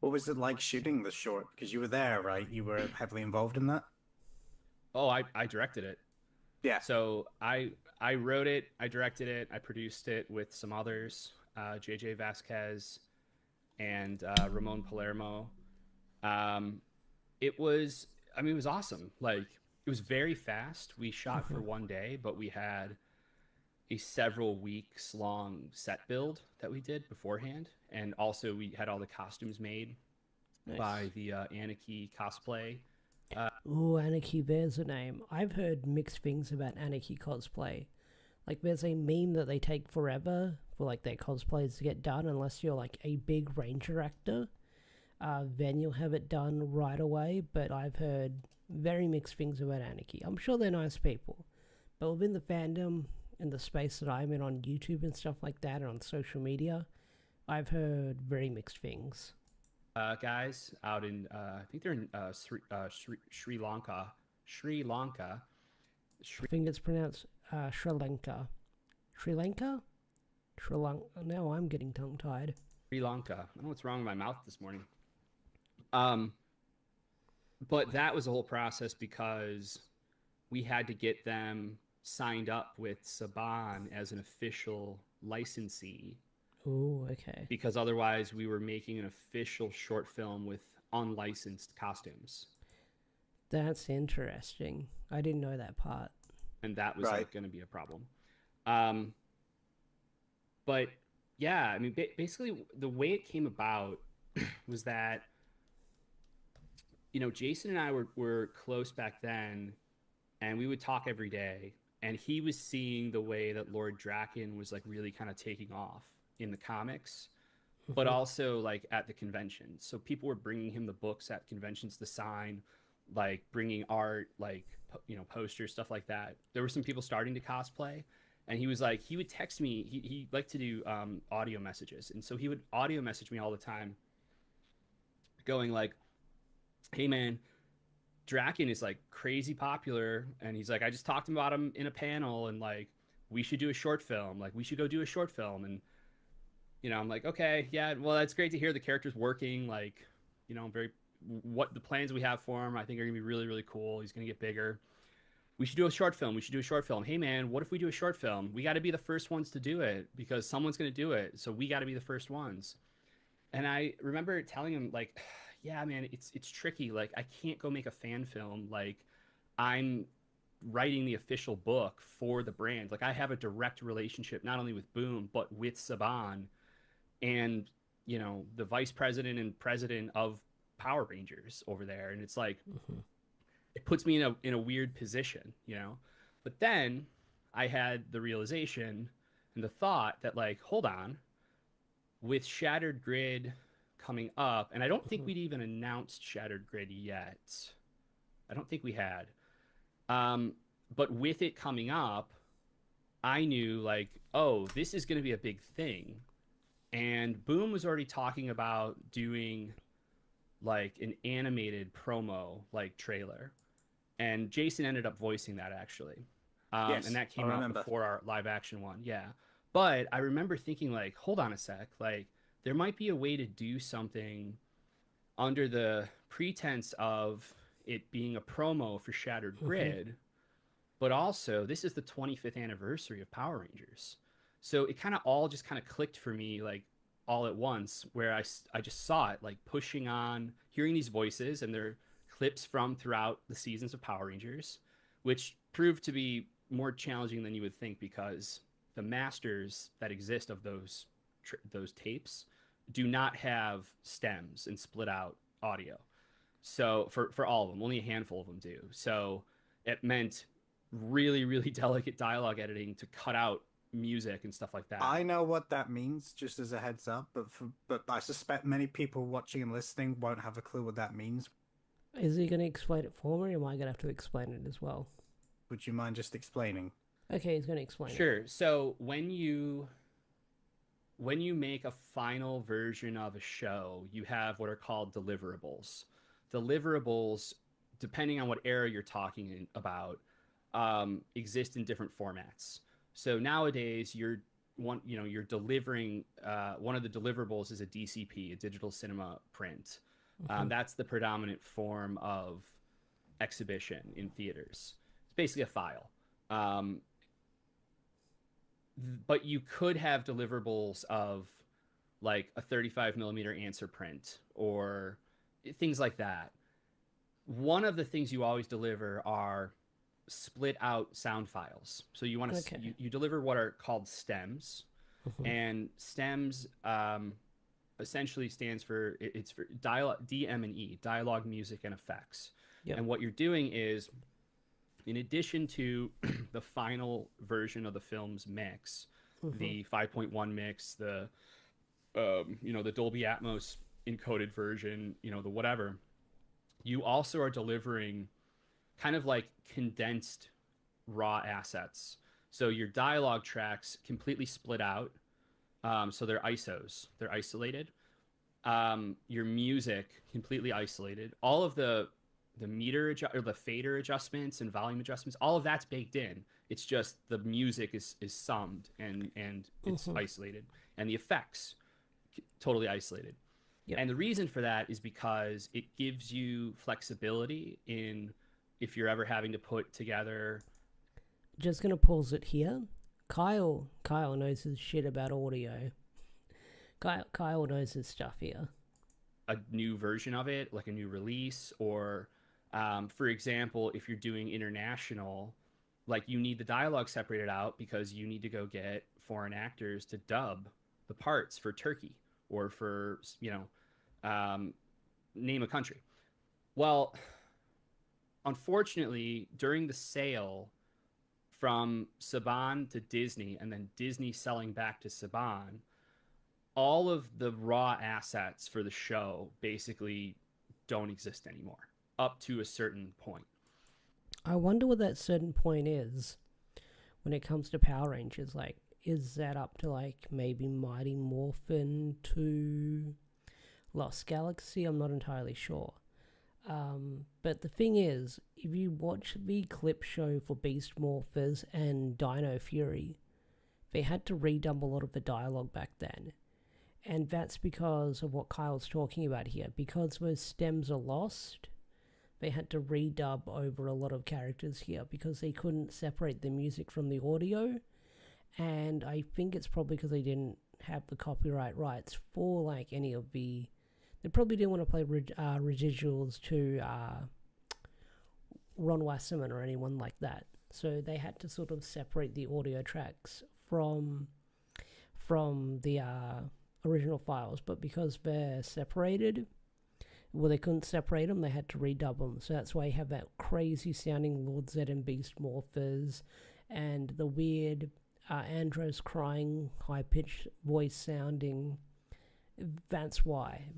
Speaker 2: What was it like shooting the short? Because you were there, right? You were heavily involved in that.
Speaker 3: Oh, I directed it.
Speaker 2: Yeah.
Speaker 3: So I wrote it, I directed it, I produced it with some others, JJ Vasquez and Ramon Palermo. It was awesome. Like, it was very fast. We shot for one day, but we had a several weeks long set build that we did beforehand. And also we had all the costumes made by the Anarchy cosplay.
Speaker 1: Ooh, Anarchy, there's a name. I've heard mixed things about Anarchy cosplay. Like, there's a meme that they take forever for like their cosplays to get done unless you're like a big Ranger actor. Then you'll have it done right away, but I've heard very mixed things about Anarchy. I'm sure they're nice people, but within the fandom and the space that I'm in on YouTube and stuff like that and on social media, I've heard very mixed things.
Speaker 3: Guys out in, I think they're in Sri Lanka.
Speaker 1: I think it's pronounced Sri Lanka. Sri Lanka? Sri Lanka. Now I'm getting tongue-tied.
Speaker 3: Sri Lanka. I don't know what's wrong with my mouth this morning. But that was a whole process because we had to get them signed up with Saban as an official licensee.
Speaker 1: Oh, okay.
Speaker 3: Because otherwise we were making an official short film with unlicensed costumes.
Speaker 1: That's interesting. I didn't know that part.
Speaker 3: And that was
Speaker 2: Right.
Speaker 3: like going to be a problem. But yeah, I mean, basically the way it came about was that, Jason and I were close back then, and we would talk every day. And he was seeing the way that Lord Drakkon was like really kind of taking off in the comics, but also like at the conventions. So people were bringing him the books at conventions to sign, like bringing art, like, posters, stuff like that. There were some people starting to cosplay, and he would text me. He liked to do audio messages. And so he would audio message me all the time going like, hey man, Drakkon is like crazy popular, and he's like, I just talked about him in a panel, and like, we should do a short film. Like, we should go do a short film. And I'm like, okay, yeah, well, that's great to hear the character's working. Like, what the plans we have for him, I think, are gonna be really, really cool. He's gonna get bigger. We should do a short film. Hey man, what if we do a short film? We got to be the first ones to do it because someone's gonna do it. So we got to be the first ones. And I remember telling him like, yeah, man, it's tricky. Like, I can't go make a fan film. Like, I'm writing the official book for the brand. Like, I have a direct relationship not only with Boom but with Saban and the vice president and president of Power Rangers over there. And it's like, it puts me in a weird position, you know. But then I had the realization and the thought that, like, hold on, with Shattered Grid coming up, and I don't think we'd even announced Shattered Grid yet. I don't think we had. But with it coming up, I knew, like, oh, this is going to be a big thing. And Boom was already talking about doing like an animated promo, like trailer. And Jason ended up voicing that, actually.
Speaker 2: Yes,
Speaker 3: and that came
Speaker 2: I
Speaker 3: out
Speaker 2: remember.
Speaker 3: before our live action one. Yeah. But I remember thinking, like, hold on a sec. Like, there might be a way to do something under the pretense of it being a promo for Shattered Grid. But also, this is the 25th anniversary of Power Rangers. So it kind of all just kind of clicked for me, like, all at once, where I just saw it, like, pushing on, hearing these voices, and they're clips from throughout the seasons of Power Rangers, which proved to be more challenging than you would think, because the masters that exist of those tapes do not have stems and split out audio. So for all of them, only a handful of them do. So it meant really, really delicate dialogue editing to cut out music and stuff like that.
Speaker 2: I know what that means, just as a heads up, but I suspect many people watching and listening won't have a clue what that means.
Speaker 1: Is he going to explain it for me, or am I going to have to explain it as well?
Speaker 2: Would you mind just explaining?
Speaker 1: Okay, he's going to explain it.
Speaker 3: Sure. So when you make a final version of a show, you have what are called deliverables. Deliverables, depending on what era you're talking about, exist in different formats. So nowadays, you're delivering, one of the deliverables is a DCP, a digital cinema print. That's the predominant form of exhibition in theaters. It's basically a file. But you could have deliverables of like a 35 millimeter answer print or things like that. One of the things you always deliver are split out sound files. So you want to you deliver what are called stems, and stems essentially stands for dialogue, DM and E, dialogue, music, and effects. Yep. And what you're doing is, in addition to the final version of the film's mix, the 5.1 mix, the the Dolby Atmos encoded version, the whatever, you also are delivering kind of like condensed raw assets. So your dialogue tracks completely split out. So they're ISOs, they're isolated. Your music completely isolated. All of the meter or the fader adjustments and volume adjustments, all of that's baked in. It's just the music is summed and it's isolated, and the effects totally isolated. Yep. And the reason for that is because it gives you flexibility in if you're ever having to put together.
Speaker 1: Just gonna pause it here. Kyle knows his shit about audio. Kyle knows his stuff here.
Speaker 3: A new version of it, like a new release, or for example, if you're doing international, like, you need the dialogue separated out because you need to go get foreign actors to dub the parts for Turkey or for, name a country. Well, unfortunately, during the sale from Saban to Disney and then Disney selling back to Saban, all of the raw assets for the show basically don't exist anymore up to a certain point.
Speaker 1: I wonder what that certain point is when it comes to Power Rangers. Like, is that up to, like, maybe Mighty Morphin to Lost Galaxy? I'm not entirely sure. But the thing is, if you watch the clip show for Beast Morphers and Dino Fury, they had to redub a lot of the dialogue back then. And that's because of what Kyle's talking about here. Because those stems are lost, they had to redub over a lot of characters here because they couldn't separate the music from the audio. And I think it's probably because they didn't have the copyright rights for, like, any of the... They probably didn't want to play residuals to Ron Wasserman or anyone like that. So they had to sort of separate the audio tracks from the original files. But because they're separated, well, they couldn't separate them, they had to redub them. So that's why you have that crazy sounding Lord Zed and Beast morphers and the weird Andros crying, high pitched voice sounding. That's why.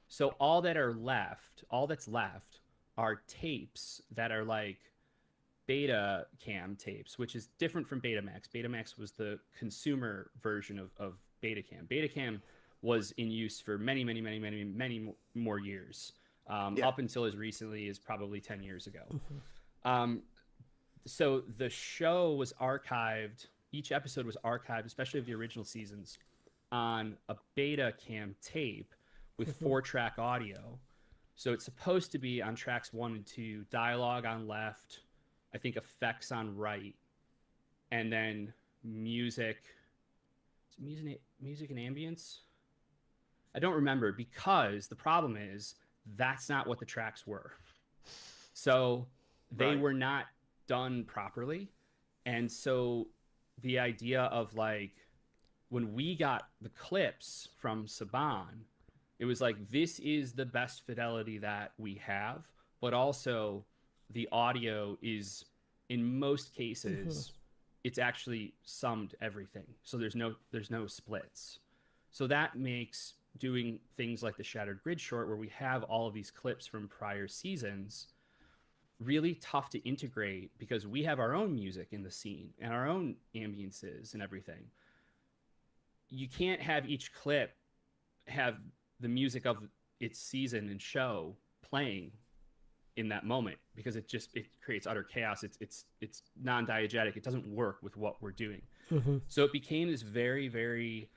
Speaker 3: So all that's left are tapes that are like beta cam tapes, which is different from Betamax. Betamax was the consumer version of Betacam. Betacam was in use for many more years, up until as recently as probably 10 years ago. So the show was archived, each episode was archived, especially of the original seasons, on a Betacam tape with 4-track audio. So it's supposed to be on tracks 1 and 2, dialogue on left, I think effects on right, and then music and ambience. I don't remember, because the problem is that's not what the tracks were. So they were not done properly. And so the idea of like, when we got the clips from Saban, it was like, this is the best fidelity that we have, but also the audio is, in most cases, it's actually summed everything. So there's no splits. So that makes doing things like the Shattered Grid short, where we have all of these clips from prior seasons, really tough to integrate, because we have our own music in the scene and our own ambiences and everything. You can't have each clip have the music of its season and show playing in that moment, because it creates utter chaos. It's non-diegetic. It doesn't work with what we're doing. So it became this very, very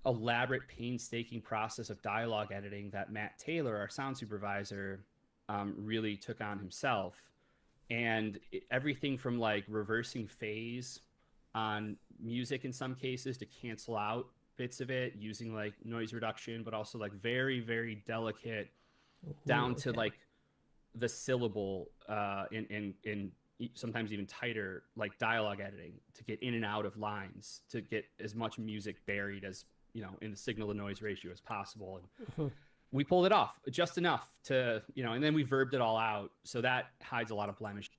Speaker 3: elaborate, painstaking process of dialogue editing that Matt Taylor, our sound supervisor, really took on himself. And everything from like reversing phase on music in some cases to cancel out bits of it, using like noise reduction, but also like very, very delicate down to like the syllable and sometimes even tighter like dialogue editing to get in and out of lines, to get as much music buried as, in the signal to noise ratio as possible. And we pulled it off just enough to, and then we verbed it all out. So that hides a lot of blemish.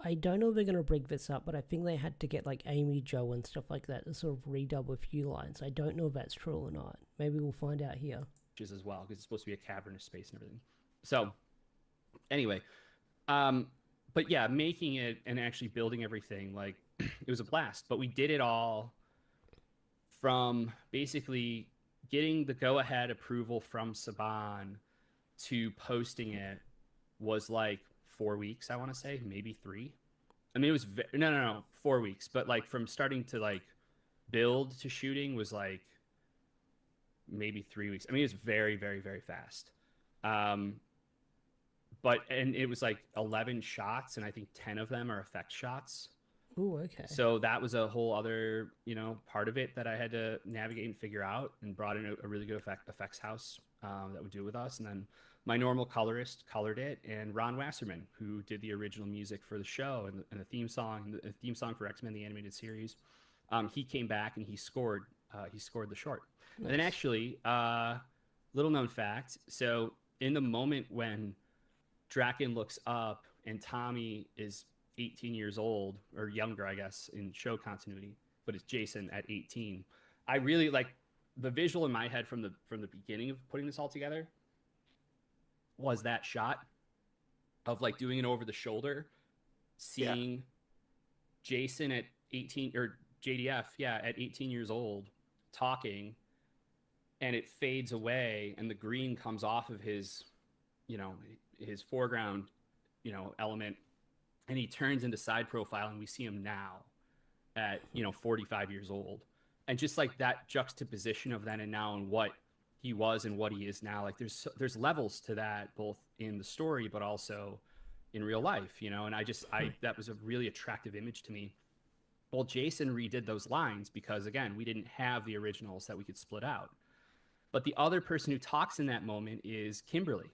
Speaker 1: I don't know if they're going to bring this up, but I think they had to get like Amy Jo and stuff like that to sort of redub a few lines. I don't know if that's true or not. Maybe we'll find out here.
Speaker 3: As well, because it's supposed to be a cavernous space and everything. So anyway, but yeah, making it and actually building everything, like it was a blast. But we did it all from basically getting the go-ahead approval from Saban to posting it was like 4 weeks, I want to say, maybe 3. I mean, it was no, 4 weeks. But like from starting to like build to shooting was like maybe 3 weeks. I mean, it was very, very, very fast. And it was like 11 shots, and I think 10 of them are effect shots.
Speaker 1: Ooh, okay.
Speaker 3: So that was a whole other, part of it that I had to navigate and figure out, and brought in a really good effects house that would do it with us. And then my normal colorist colored it, and Ron Wasserman, who did the original music for the show and the theme song for X-Men the Animated Series, he came back and he scored the short. Nice. And then actually, little known fact, so in the moment when Drakkon looks up and Tommy is 18 years old, or younger, I guess, in show continuity, but it's Jason at 18. I really like the visual in my head from the beginning of putting this all together was that shot of like doing it over the shoulder, seeing Jason at 18, or JDF, at 18 years old, talking, and it fades away, and the green comes off of his, his foreground, element, and he turns into side profile, and we see him now at 45 years old, and just like that juxtaposition of then and now, and what he was and what he is now, like there's levels to that, both in the story but also in real life, and I that was a really attractive image to me. Well, Jason redid those lines because, again, we didn't have the originals that we could split out, but the other person who talks in that moment is Kimberly.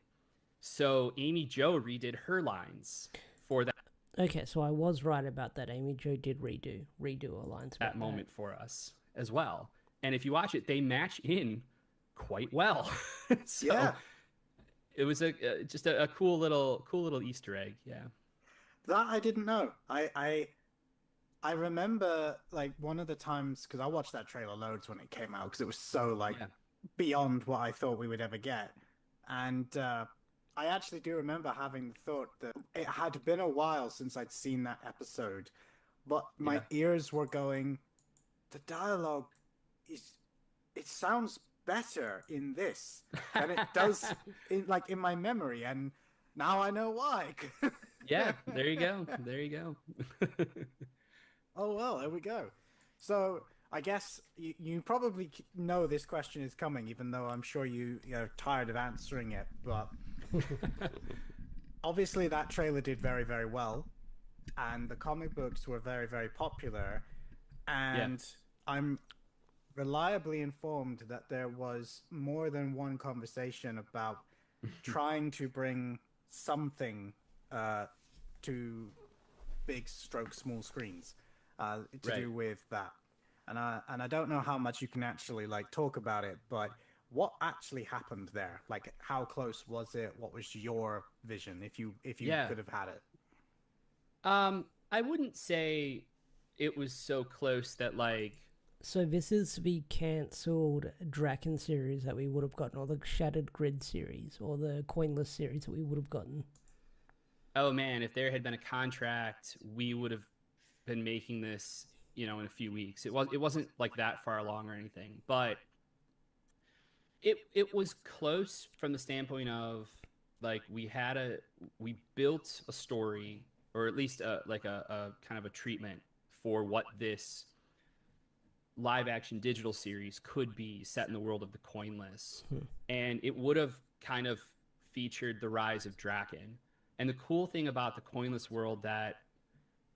Speaker 3: So Amy Jo redid her lines for that.
Speaker 1: Okay, so I was right about that. Amy Jo did redo her lines.
Speaker 3: That moment for us as well. And if you watch it, they match in quite well. So
Speaker 2: Yeah.
Speaker 3: it was just a cool little Easter egg. Yeah.
Speaker 2: That I didn't know. I remember like one of the times because I watched that trailer loads when it came out because it was so like
Speaker 3: Yeah.
Speaker 2: beyond what I thought we would ever get, and I actually do remember having the thought that it had been a while since I'd seen that episode, but my
Speaker 3: Yeah.
Speaker 2: ears were going. The dialogue is it sounds better in this than it does in my memory, and now I know why.
Speaker 3: Yeah, there you go. There you go.
Speaker 2: Oh, well, there we go. So I guess you probably know this question is coming, even though I'm sure you're tired of answering it. But obviously, that trailer did very, very well, and the comic books were very, very popular. And I'm reliably informed that there was more than one conversation about trying to bring something to big stroke small screens to do with that. And I don't know how much you can actually like talk about it, but what actually happened there? Like how close was it? What was your vision if you could have had it?
Speaker 3: I wouldn't say it was so close that like
Speaker 1: So this is the cancelled Drakkon series that we would have gotten, or the Shattered Grid series, or the Coinless series that we would have gotten.
Speaker 3: oh man, if there had been a contract, we would have been making this, in a few weeks. It wasn't like that far along or anything, but it was close from the standpoint of like we built a story, or at least a kind of a treatment for what this live action digital series could be set in the world of the Coinless. And it would have kind of featured the rise of Drakkon. And the cool thing about the Coinless world that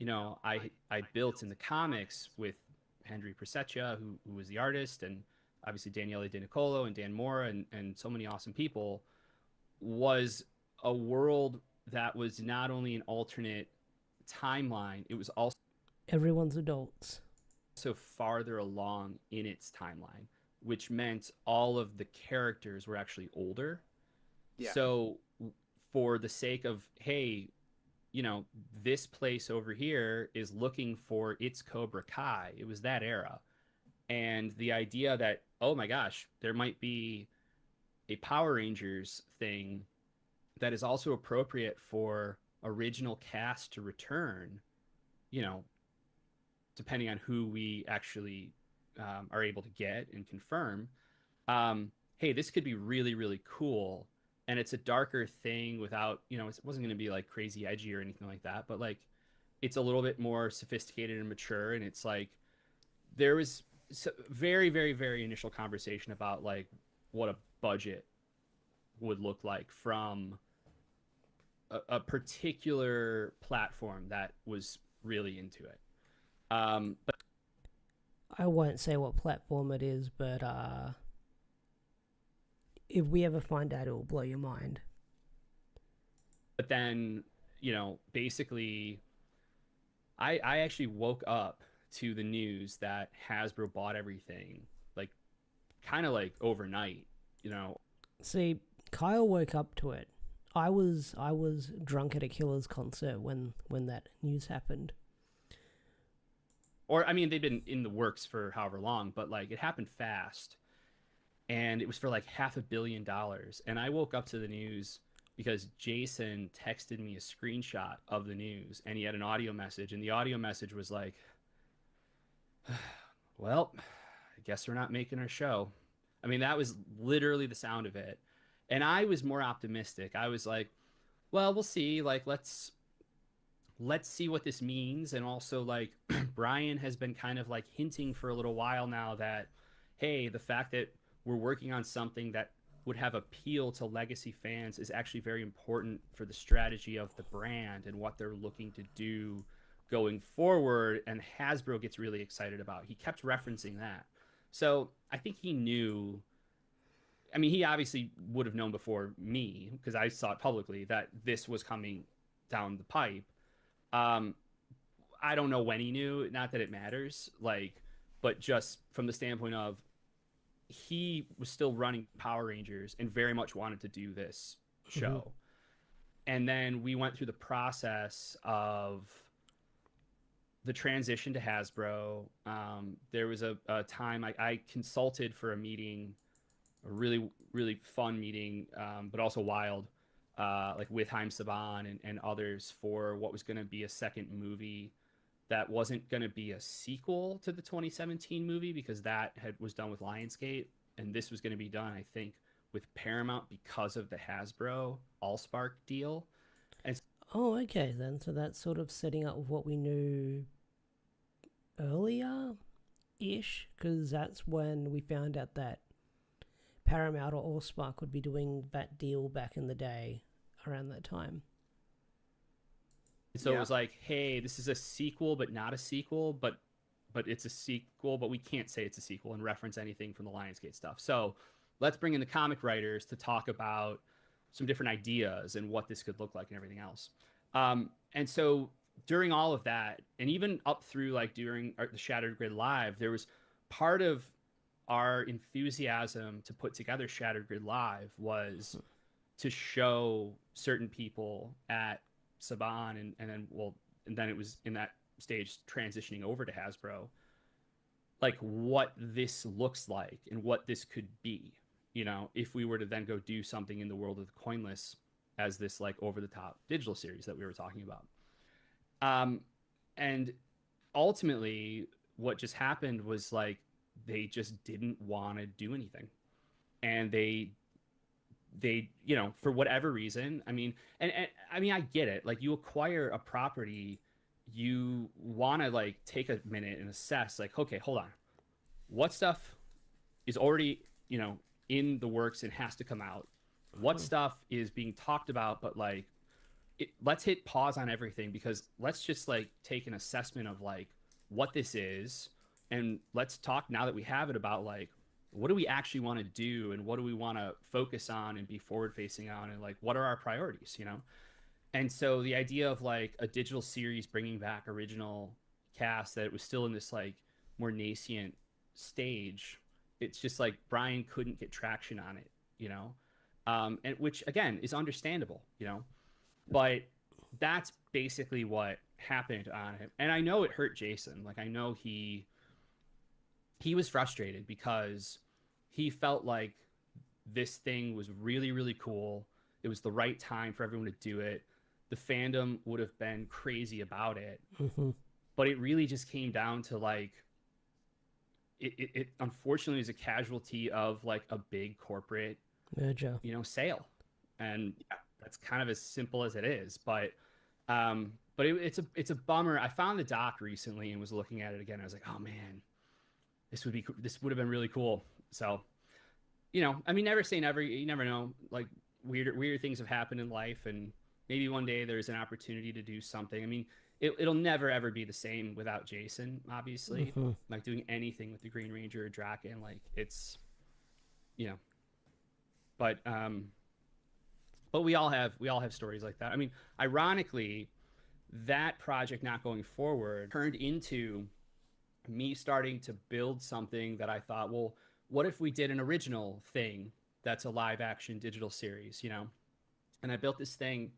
Speaker 3: I built in the comics with Henry Preseccia, who was the artist, and obviously Daniele De Nicolo and Dan Mora and so many awesome people, was a world that was not only an alternate timeline, it was also
Speaker 1: Everyone's adults.
Speaker 3: farther along in its timeline, which meant all of the characters were actually older.
Speaker 2: Yeah.
Speaker 3: So for the sake of, hey, this place over here is looking for its Cobra Kai. It was that era. And the idea that, oh my gosh, there might be a Power Rangers thing that is also appropriate for original cast to return, depending on who we actually are able to get and confirm. Hey, this could be really, really cool. And it's a darker thing without, it wasn't going to be like crazy edgy or anything like that, but like it's a little bit more sophisticated and mature. And it's like there was very, very, very initial conversation about like what a budget would look like from a particular platform that was really into it. But
Speaker 1: I won't say what platform it is, but if we ever find out, it will blow your mind.
Speaker 3: But then, basically, I actually woke up to the news that Hasbro bought everything, like, kind of like overnight,
Speaker 1: See, Kyle woke up to it. I was drunk at a Killers concert when that news happened.
Speaker 3: Or, I mean, they've been in the works for however long, but, like, it happened fast. And it was for, like, $500 million. And I woke up to the news because Jason texted me a screenshot of the news. And he had an audio message. And the audio message was like, well, I guess we're not making our show. I mean, that was literally the sound of it. And I was more optimistic. I was like, well, we'll see. Like, let's see what this means. And also, like, Brian has been kind of like hinting for a little while now that, hey, the fact that we're working on something that would have appeal to legacy fans is actually very important for the strategy of the brand and what they're looking to do going forward. And Hasbro gets really excited about. He kept referencing that. So I think he knew. I mean, he obviously would have known before me because I saw it publicly that this was coming down the pipe. I don't know when he knew, not that it matters, like, but just from the standpoint of he was still running Power Rangers and very much wanted to do this show. And then we went through the process of the transition to Hasbro. There was a time I consulted for a meeting, a really, really fun meeting, but also wild, like with Haim Saban and others, for what was going to be a second movie that wasn't going to be a sequel to the 2017 movie, because that was done with Lionsgate, and this was going to be done, I think, with Paramount because of the Hasbro AllSpark deal. And
Speaker 1: Oh, okay then. So that's sort of setting up what we knew earlier-ish, because that's when we found out that Paramount or AllSpark would be doing that deal back in the day around that time.
Speaker 3: so it was like, hey, this is a sequel, but not a sequel, but it's a sequel, but we can't say it's a sequel and reference anything from the Lionsgate stuff. So let's bring in the comic writers to talk about some different ideas and what this could look like and everything else. And so during all of that, and even up through like during the Shattered Grid Live, there was part of our enthusiasm to put together Shattered Grid Live was to show certain people at Saban and then it was in that stage transitioning over to Hasbro, like what this looks like and what this could be, you know, if we were to then go do something in the world of the Coinless as this like over the top digital series that we were talking about. And ultimately what just happened was like they just didn't want to do anything, and they you know, for whatever reason, I mean, and I mean, I get it, like you acquire a property, you want to like take a minute and assess like, okay, hold on, what stuff is already, you know, in the works and has to come out, what stuff is being talked about, but like let's hit pause on everything, because let's just like take an assessment of like what this is, and let's talk now that we have it about like what do we actually want to do and what do we want to focus on and be forward facing on, and like what are our priorities, you know. And so the idea of like a digital series bringing back original cast that it was still in this like more nascent stage, it's just like Brian couldn't get traction on it, you know. And which again is understandable, you know, but that's basically what happened on it. And I know it hurt Jason. Like I know he was frustrated because he felt like this thing was really, really cool. It was the right time for everyone to do it. The fandom would have been crazy about it. But it really just came down to like, it unfortunately is a casualty of like a big corporate
Speaker 1: merger,
Speaker 3: you know, sale. And that's kind of as simple as it is. But it's a bummer. I found the doc recently and was looking at it again. I was like, oh man, this would have been really cool. So, you know, I mean, never say never. You never know. Like weird things have happened in life, and maybe one day there's an opportunity to do something. I mean, it'll never ever be the same without Jason, obviously. Like doing anything with the Green Ranger or Drakkon, like it's, you know. But we all have stories like that. I mean, ironically, that project not going forward turned into me starting to build something that I thought, well, what if we did an original thing that's a live action digital series, you know? And I built this thing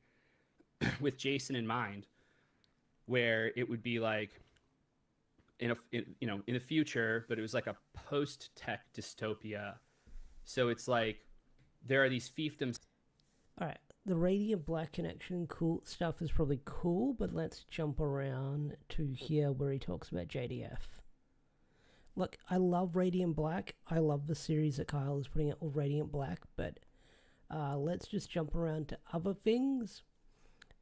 Speaker 3: with Jason in mind, where it would be like in the future, but it was like a post-tech dystopia. So it's like there are these fiefdoms.
Speaker 1: All right, the Radiant Black connection, cool stuff is probably cool, but let's jump around to here where he talks about JDF. Look, I love Radiant Black. I love the series that Kyle is putting out with Radiant Black, but let's just jump around to other things,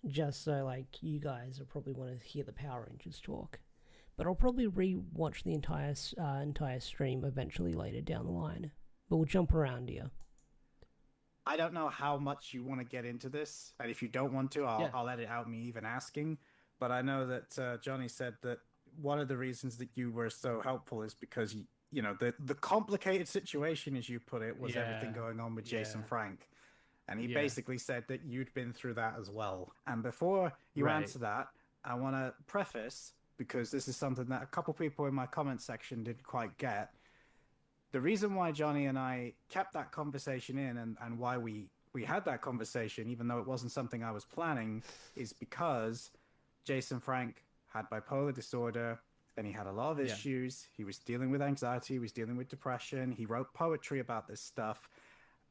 Speaker 1: just so like you guys will probably want to hear the Power Rangers talk. But I'll probably re-watch the entire stream eventually later down the line. But we'll jump around here.
Speaker 2: I don't know how much you want to get into this, and if you don't want to, I'll edit out me even asking. But I know that Johnny said that one of the reasons that you were so helpful is because you know the complicated situation, as you put it, was everything going on with Jason Frank, and he basically said that you'd been through that as well. And before you answer that, I want to preface, because this is something that a couple people in my comment section didn't quite get. the reason why Johnny and I kept that conversation in, and why we had that conversation, even though it wasn't something I was planning, is because Jason Frank had bipolar disorder, and he had a lot of issues. He was dealing with anxiety, he was dealing with depression. He wrote poetry about this stuff,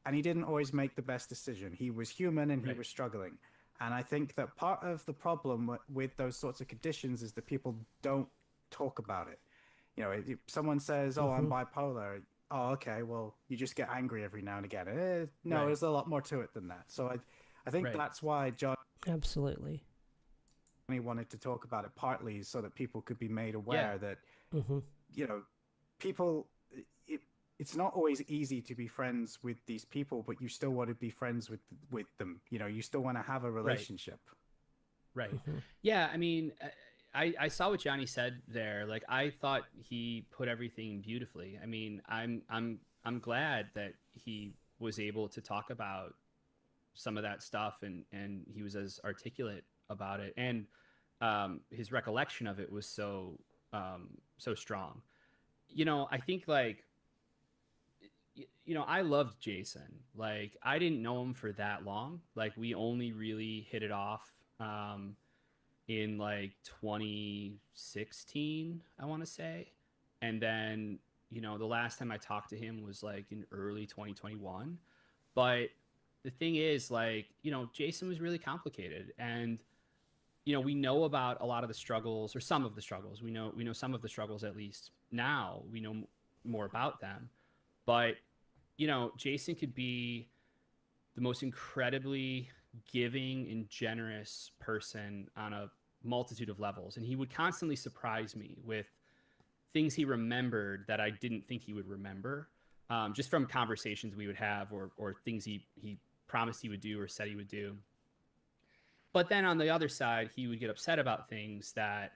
Speaker 2: and he didn't always make the best decision. He was human, and he was struggling. And I think that part of the problem with those sorts of conditions is that people don't talk about it. You know, if someone says, "Oh, I'm bipolar," oh, okay, well, you just get angry every now and again. No, there's a lot more to it than that. So I think that's why John
Speaker 1: Absolutely.
Speaker 2: wanted to talk about it, partly so that people could be made aware that, you know, people, it's not always easy to be friends with these people, but you still want to be friends with them. You know, you still want to have a relationship.
Speaker 3: Right. Yeah, I mean, I saw what Johnny said there. Like, I thought he put everything beautifully. I mean, I'm glad that he was able to talk about some of that stuff, and he was as articulate about it, and his recollection of it was so strong. You know, I think, like, you know, I loved Jason. Like, I didn't know him for that long. Like, we only really hit it off in like 2016, I want to say. And then, you know, the last time I talked to him was like in early 2021. But the thing is, like, you know, Jason was really complicated, and you know, we know about a lot of the struggles, or some of the struggles. We know some of the struggles, at least now we know more about them. But, you know, Jason could be the most incredibly giving and generous person on a multitude of levels. And he would constantly surprise me with things he remembered that I didn't think he would remember, just from conversations we would have, or things he promised he would do or said he would do. But then on the other side, he would get upset about things that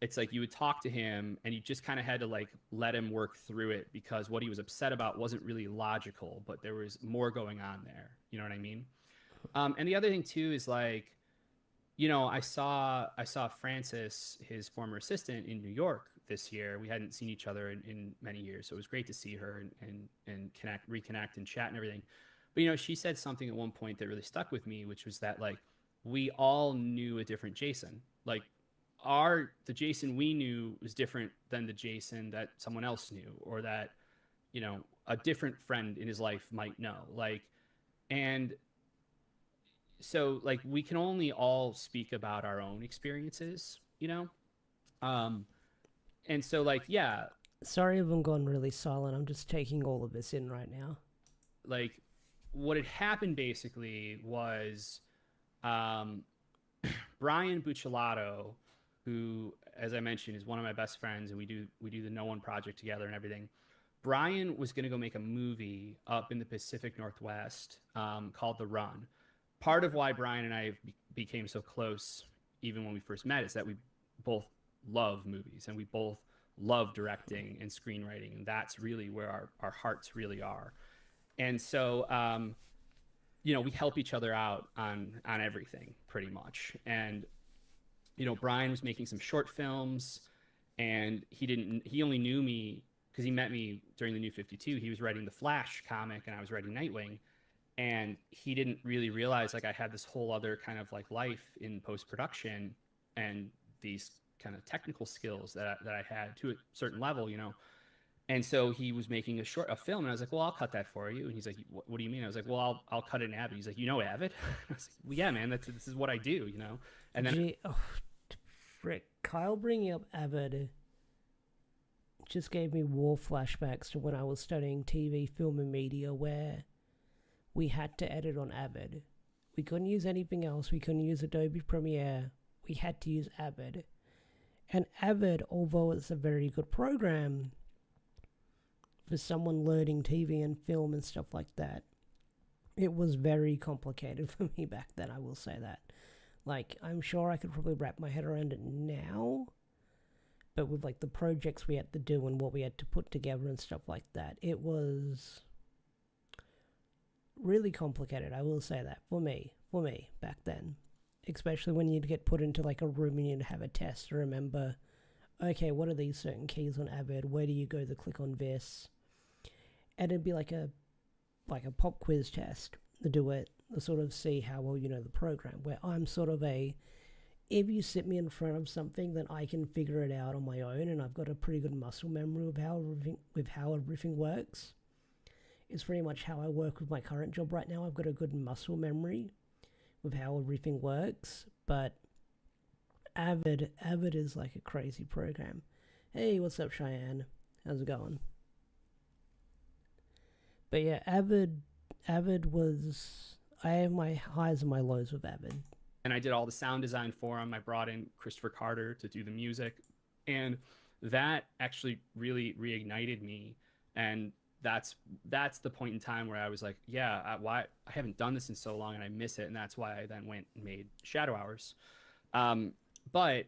Speaker 3: it's like you would talk to him and you just kind of had to like let him work through it, because what he was upset about wasn't really logical, but there was more going on there. You know what I mean? And the other thing too is, like, you know, I saw Frances, his former assistant, in New York this year. We hadn't seen each other in many years, so it was great to see her and reconnect and chat and everything. But, you know, she said something at one point that really stuck with me, which was that, like, we all knew a different Jason. Like, the Jason we knew was different than the Jason that someone else knew, or that, you know, a different friend in his life might know. Like, and so, like, we can only all speak about our own experiences, you know? And so, like, yeah.
Speaker 1: Sorry if I'm gone really silent. I'm just taking all of this in right now.
Speaker 3: Like, what had happened basically was Brian Buccellato, who, as I mentioned, is one of my best friends, and we do the No One Project together and everything. Brian was going to go make a movie up in the Pacific Northwest called The Run. Part of why Brian and I became so close, even when we first met, is that we both love movies, and we both love directing and screenwriting, and that's really where our hearts really are. And so, you know, we help each other out on everything pretty much. And, you know, Brian was making some short films, and he only knew me because he met me during the New 52. He was writing the Flash comic, and I was writing Nightwing. And he didn't really realize, like, I had this whole other kind of like life in post-production and these kind of technical skills that I had to a certain level, you know. And so he was making a film, and I was like, well, I'll cut that for you. And he's like, what do you mean? I was like, well, I'll cut it in Avid. He's like, you know Avid? I was like, well, yeah, man, this is what I do, you know. And then
Speaker 1: frick, Kyle bringing up Avid just gave me war flashbacks to when I was studying TV, film, and media, where we had to edit on Avid. We couldn't use anything else. We couldn't use Adobe Premiere. We had to use Avid. And Avid, although it's a very good program for someone learning TV and film and stuff like that, it was very complicated for me back then, I will say that. Like, I'm sure I could probably wrap my head around it now, but with, like, the projects we had to do and what we had to put together and stuff like that, it was really complicated, I will say that, for me, back then. Especially when you'd get put into, like, a room and you'd have a test to remember, okay, what are these certain keys on Avid? Where do you go to click on this? and it'd be like a pop quiz test to do it, to sort of see how well you know the program. Where I'm sort of if you sit me in front of something, then I can figure it out on my own, and I've got a pretty good muscle memory with how a riffing works. It's pretty much how I work with my current job right now. I've got a good muscle memory with how a riffing works, but Avid is like a crazy program. Hey, what's up, Cheyenne? How's it going? But yeah, Avid was... I have my highs and my lows with Avid.
Speaker 3: And I did all the sound design for him. I brought in Christopher Carter to do the music. And that actually really reignited me. And that's the point in time where I was like, yeah, I haven't done this in so long and I miss it. And that's why I then went and made Shadow Hours. But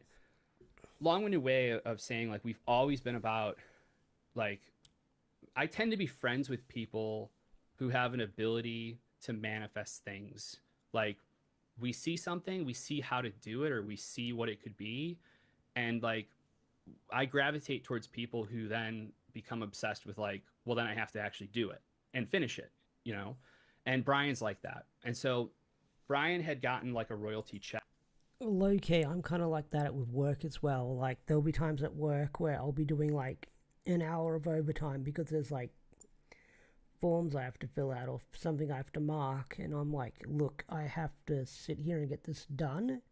Speaker 3: long-winded way of saying, like, we've always been about, like, I tend to be friends with people who have an ability to manifest things. Like, we see something, we see how to do it, or we see what it could be. And like, I gravitate towards people who then become obsessed with like, well, then I have to actually do it and finish it, you know? And Brian's like that. And so Brian had gotten like a royalty check.
Speaker 1: Low key, I'm kind of like that with work as well. Like, there'll be times at work where I'll be doing like an hour of overtime because there's like forms I have to fill out or something I have to mark, and I'm like, look, I have to sit here and get this done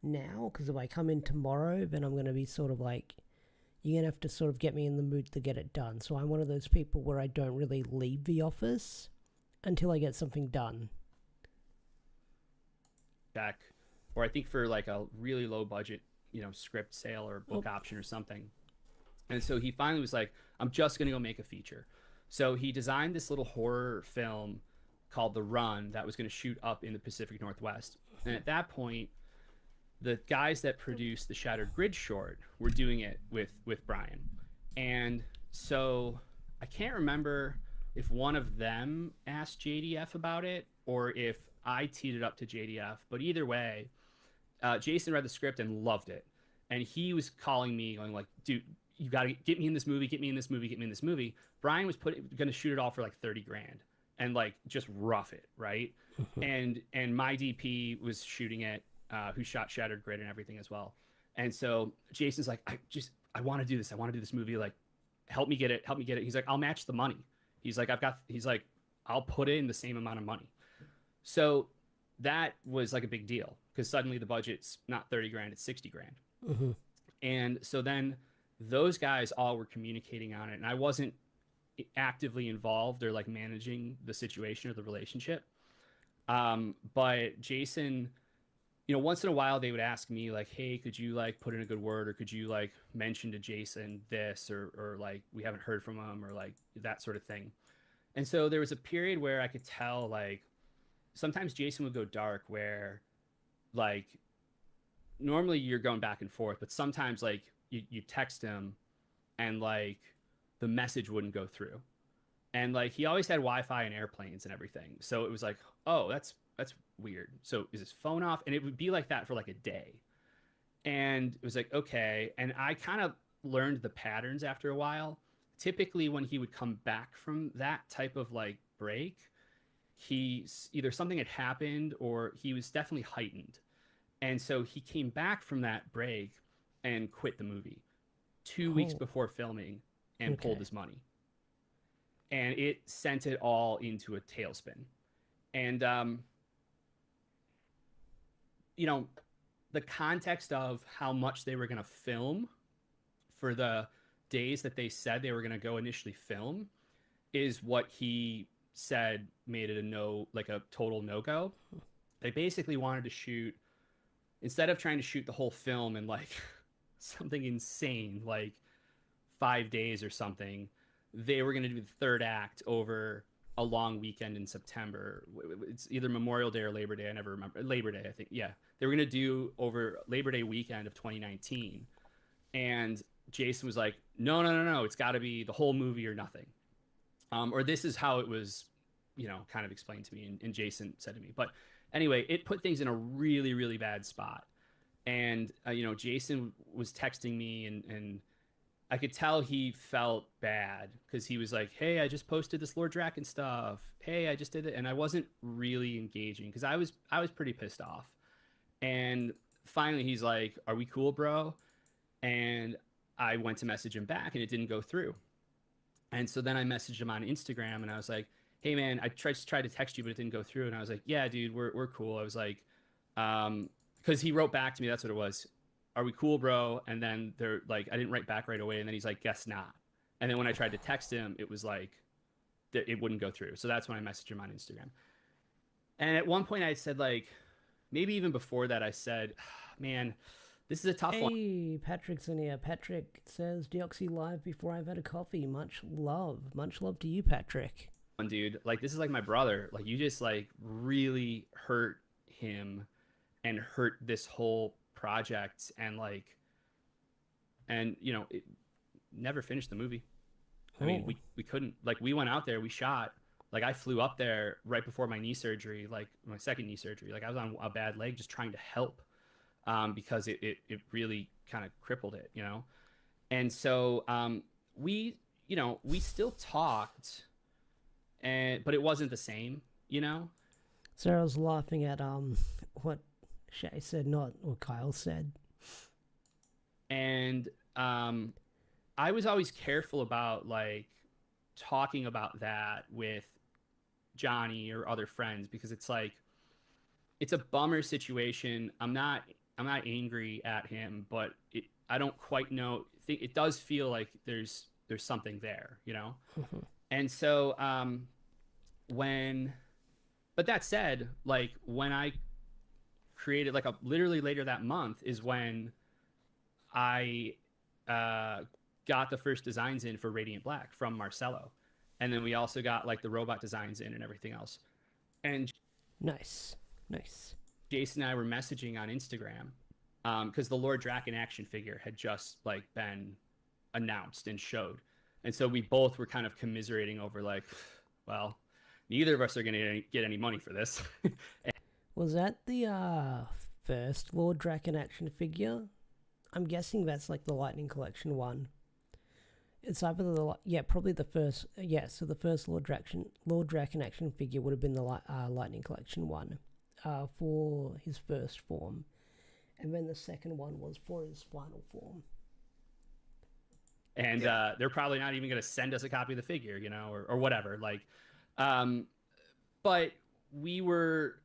Speaker 1: now, because if I come in tomorrow, then I'm going to be sort of like, you're going to have to sort of get me in the mood to get it done. So I'm one of those people where I don't really leave the office until I get something done.
Speaker 3: Back, or I think for like a really low budget, you know, script sale or book option or something. And so he finally was like, I'm just going to go make a feature. So he designed this little horror film called The Run that was going to shoot up in the Pacific Northwest. And at that point, the guys that produced the Shattered Grid short were doing it with Brian. And so I can't remember if one of them asked JDF about it or if I teed it up to JDF. But either way, Jason read the script and loved it. And he was calling me going like, dude, you got to get me in this movie, get me in this movie, get me in this movie. Brian was going to shoot it all for like 30 grand and like just rough it, right? and my DP was shooting it, who shot Shattered Grid and everything as well. And so Jason's like, I want to do this. I want to do this movie. Like, help me get it. Help me get it. He's like, I'll match the money. He's like, I'll put in the same amount of money. So that was like a big deal because suddenly the budget's not 30 grand, it's 60 grand.
Speaker 1: Mm-hmm.
Speaker 3: And so then those guys all were communicating on it, and I wasn't actively involved or like managing the situation or the relationship. But Jason, you know, once in a while they would ask me like, hey, could you like put in a good word, or could you like mention to Jason this, or like we haven't heard from him, or like that sort of thing. And so there was a period where I could tell like sometimes Jason would go dark where like normally you're going back and forth, but sometimes like you text him and like the message wouldn't go through. And like he always had Wi-Fi and airplanes and everything. So it was like, oh, that's weird. So is his phone off? And it would be like that for like a day. And it was like, okay. And I kind of learned the patterns after a while. Typically when he would come back from that type of like break, either something had happened or he was definitely heightened. And so he came back from that break and quit the movie 2 weeks before filming and pulled his money. And it sent it all into a tailspin. And, you know, the context of how much they were going to film for the days that they said they were going to go initially film is what he said made it a total no-go. They basically wanted to shoot, instead of trying to shoot the whole film in like something insane, like 5 days or something, they were going to do the third act over a long weekend in September. It's either Memorial Day or Labor Day. I never remember. Labor Day, I think. Yeah. They were going to do over Labor Day weekend of 2019. And Jason was like, no. It's got to be the whole movie or nothing. Or this is how it was, you know, kind of explained to me. And Jason said to me. But anyway, it put things in a really, really bad spot. And, you know, Jason was texting me and I could tell he felt bad because he was like, "Hey, I just posted this Lord Drakkon stuff. Hey, I just did it," and I wasn't really engaging because I was pretty pissed off. And finally, he's like, "Are we cool, bro?" And I went to message him back, and it didn't go through. And so then I messaged him on Instagram, and I was like, "Hey, man, I tried to text you, but it didn't go through." And I was like, "Yeah, dude, we're cool." I was like, because he wrote back to me. That's what it was. "Are we cool, bro?" And then they're like, I didn't write back right away. And then he's like, "Guess not." And then when I tried to text him, it was like, it wouldn't go through. So that's when I messaged him on Instagram. And at one point I said, like, maybe even before that, I said, "Man, this is a tough one."
Speaker 1: Hey, Patrick's in here. Patrick says, Deoxy live before I've had a coffee. Much love. Much love to you, Patrick.
Speaker 3: Dude, like, this is like my brother. Like, you just like really hurt him and hurt this whole project, and like, and you know, it never finished the movie. I mean, we couldn't, like, we went out there, we shot, like, I flew up there right before my knee surgery, like my second knee surgery. Like, I was on a bad leg just trying to help, because it really kind of crippled it, you know? And so we still talked, but it wasn't the same, you know?
Speaker 1: Sarah was laughing at what Shay said, not what Kyle said.
Speaker 3: And I was always careful about like talking about that with Johnny or other friends, because it's like, it's a bummer situation. I'm not angry at him, but I don't quite know. It does feel like there's something there, you know?
Speaker 1: Mm-hmm.
Speaker 3: And so but that said, like, when I created, like, literally later that month is when I got the first designs in for Radiant Black from Marcelo. And then we also got like the robot designs in and everything else. And
Speaker 1: Nice.
Speaker 3: Jason and I were messaging on Instagram because the Lord Drakkon action figure had just like been announced and showed. And so we both were kind of commiserating over like, well, neither of us are going to get any money for this.
Speaker 1: Was that the first Lord Drakkon action figure? I'm guessing that's like the Lightning Collection one. It's either probably the first. So the first Lord Drakkon action figure would have been the Lightning Collection one, for his first form, and then the second one was for his final form.
Speaker 3: And they're probably not even going to send us a copy of the figure, you know, or whatever. Like, but we were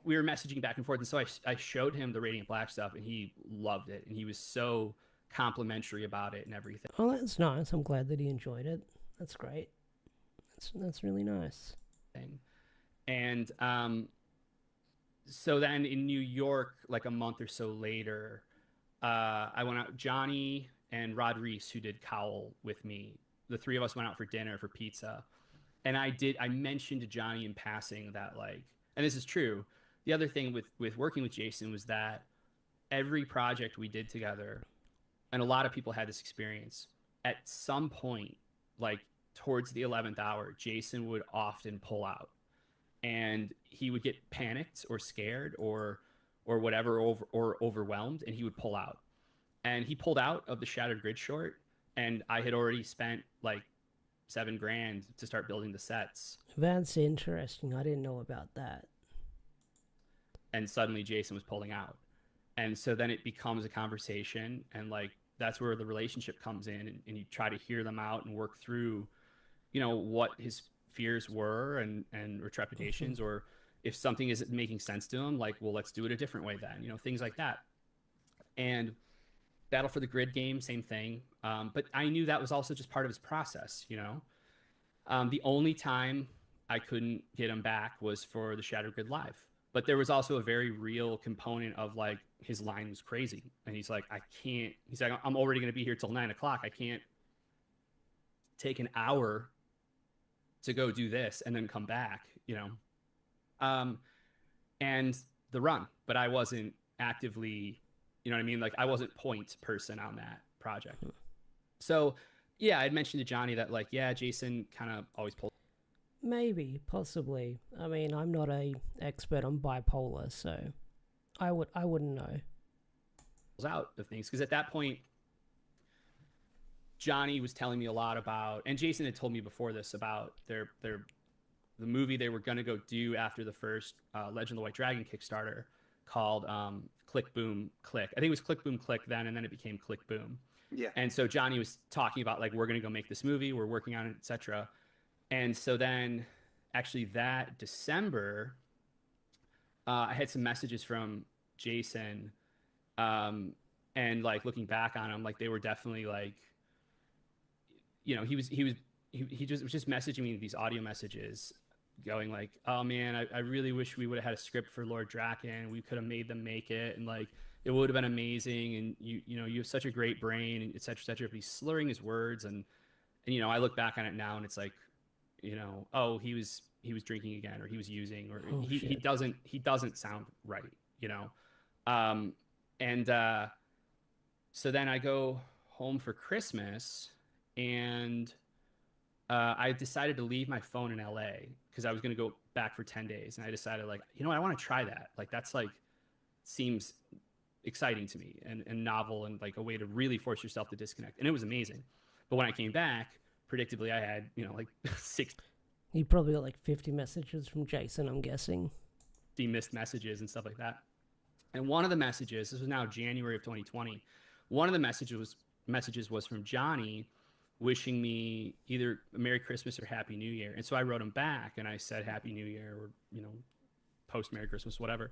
Speaker 3: messaging back and forth, and so I showed him the Radiant Black stuff, and he loved it, and he was so complimentary about it and everything.
Speaker 1: Oh, that's nice. I'm glad that he enjoyed it. That's great. That's really nice.
Speaker 3: And so then in New York, like a month or so later, I went out. Johnny and Rod Reese, who did Cowl with me, the three of us went out for dinner, for pizza, and I mentioned to Johnny in passing that, like, and this is true, the other thing with working with Jason was that every project we did together, and a lot of people had this experience, at some point, like towards the 11th hour, Jason would often pull out, and he would get panicked or scared or whatever, or overwhelmed, and he would pull out. And he pulled out of the Shattered Grid short, and I had already spent like $7,000 to start building the sets.
Speaker 1: That's interesting. I didn't know about that.
Speaker 3: And suddenly Jason was pulling out. And so then it becomes a conversation, and like, that's where the relationship comes in, and you try to hear them out and work through, you know, what his fears were and or trepidations,
Speaker 1: Mm-hmm.
Speaker 3: or if something isn't making sense to him, like, well, let's do it a different way then, you know, things like that. And Battle for the Grid game, same thing. But I knew that was also just part of his process, you know. The only time I couldn't get him back was for the Shattered Grid Live. But there was also a very real component of like, his line was crazy. And he's like, he's like, I'm already going to be here till 9 o'clock. I can't take an hour to go do this and then come back, you know? And the run, but I wasn't actively, you know what I mean? Like, I wasn't point person on that project. So yeah, I'd mentioned to Johnny that, like, yeah, Jason kind of always pulls.
Speaker 1: Maybe, possibly. I mean, I'm not a expert on bipolar, so I wouldn't know.
Speaker 3: Out of things, because at that point Johnny was telling me a lot about, and Jason had told me before this about the movie they were going to go do after the first Legend of the White Dragon Kickstarter called Click Boom Click. I think it was Click Boom Click then, and then it became Click Boom.
Speaker 2: Yeah.
Speaker 3: And so Johnny was talking about like, we're going to go make this movie, we're working on it, etc. And so then actually that December, I had some messages from Jason, and like looking back on them, like they were definitely like, you know, he was just messaging me these audio messages going like, oh man, I really wish we would have had a script for Lord Drakkon. We could have made them make it, and like it would have been amazing. And you know, you have such a great brain, and et cetera, et cetera. But he's slurring his words, and you know, I look back on it now, and it's like, you know, oh, he was drinking again, or he was using, or he doesn't sound right, you know. So then I go home for Christmas, and I decided to leave my phone in LA because I was going to go back for 10 days. And I decided, like, you know what, I want to try that. Like, that's like, seems exciting to me and novel, and like a way to really force yourself to disconnect. And it was amazing. But when I came back, predictably, I had, you know, like 60
Speaker 1: You probably got like 50 messages from Jason, I'm guessing.
Speaker 3: missed messages and stuff like that. And one of the messages, this was now January of 2020, one of the messages was from Johnny wishing me either a Merry Christmas or Happy New Year. And so I wrote him back and I said Happy New Year, or, you know, post Merry Christmas, whatever.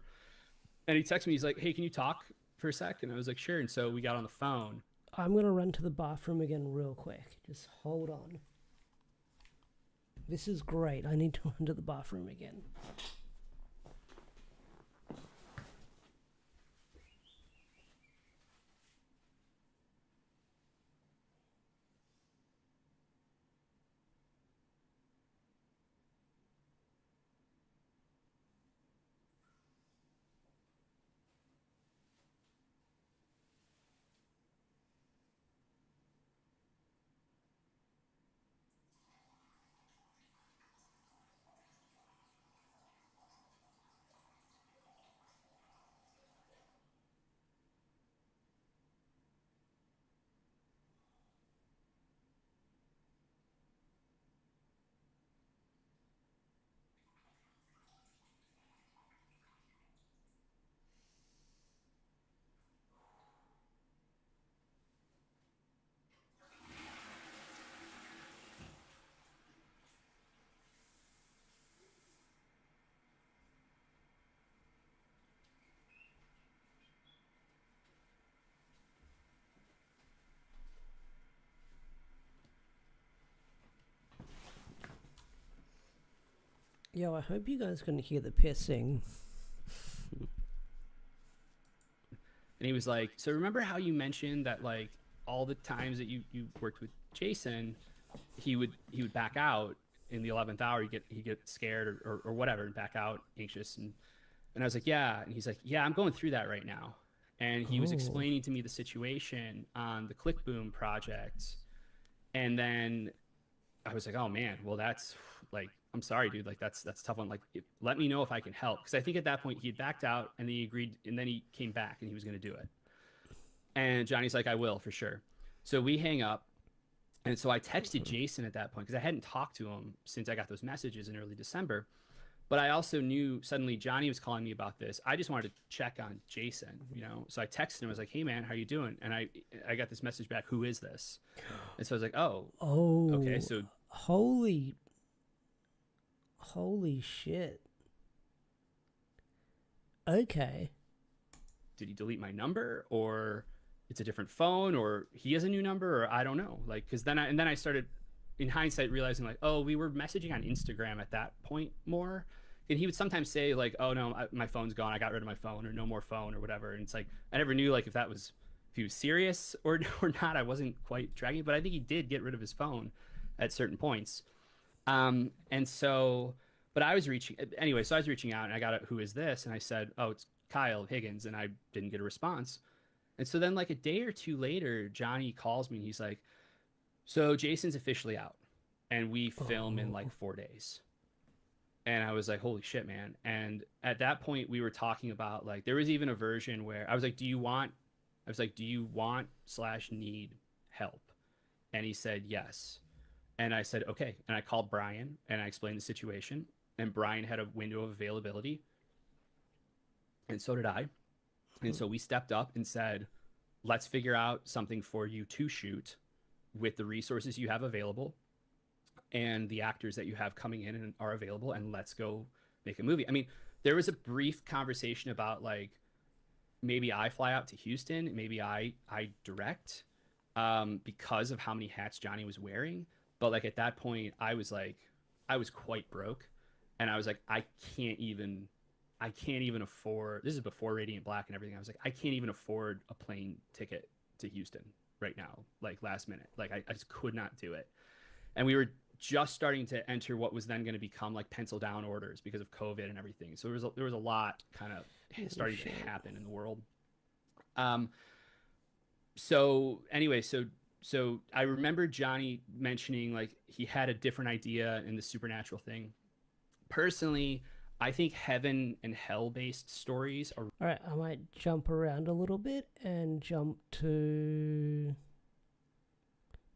Speaker 3: And he texted me, he's like, hey, can you talk for a sec? And I was like, sure. And so we got on the phone.
Speaker 1: I'm going to run to the bathroom again real quick. Just hold on. This is great. I need to run to the bathroom again. Yo, I hope you guys can hear the pissing.
Speaker 3: And he was like, so remember how you mentioned that like all the times that you worked with Jason, he would back out in the 11th hour, he'd get scared or whatever and back out anxious. And I was like, yeah. And he's like, yeah, I'm going through that right now. And he was explaining to me the situation on the Click Boom project. And then I was like, oh man, well, that's like, I'm sorry, dude. Like that's a tough one. Like, let me know if I can help. Cause I think at that point he had backed out and then he agreed, and then he came back and he was going to do it. And Johnny's like, I will for sure. So we hang up. And so I texted Jason at that point because I hadn't talked to him since I got those messages in early December. But I also knew suddenly Johnny was calling me about this. I just wanted to check on Jason, you know? So I texted him. I was like, hey man, how you doing? And I got this message back. Who is this? And so I was like, oh, okay. So
Speaker 1: Holy shit. Okay.
Speaker 3: Did he delete my number, or it's a different phone, or he has a new number, or I don't know. Like, cause then I started in hindsight realizing like, oh, we were messaging on Instagram at that point more. And he would sometimes say like, oh no, my phone's gone. I got rid of my phone, or no more phone, or whatever. And it's like, I never knew like if he was serious or not. I wasn't quite tracking, but I think he did get rid of his phone at certain points. And so, but I was reaching out and I got who is this? And I said, oh, it's Kyle Higgins. And I didn't get a response. And so then like a day or two later, Johnny calls me and he's like, so Jason's officially out and we film in like 4 days. And I was like, holy shit, man. And at that point we were talking about like, there was even a version where I was like, do you want /need help? And he said, yes. And I said, okay. And I called Brian and I explained the situation. And Brian had a window of availability. And so did I. And so we stepped up and said, let's figure out something for you to shoot with the resources you have available and the actors that you have coming in and are available, and let's go make a movie. I mean, there was a brief conversation about like, maybe I fly out to Houston, maybe I direct, because of how many hats Johnny was wearing. But like at that point, I was quite broke, and I was like, I can't even afford. This is before Radiant Black and everything. I was like, I can't even afford a plane ticket to Houston right now, like last minute. Like I just could not do it. And we were just starting to enter what was then going to become like pencil down orders because of COVID and everything. So there was a lot kind of starting to happen in the world. So anyway, so I remember Johnny mentioning like he had a different idea in the supernatural thing. Personally, I think heaven and hell based stories are.
Speaker 1: All right, I might jump around a little bit and jump to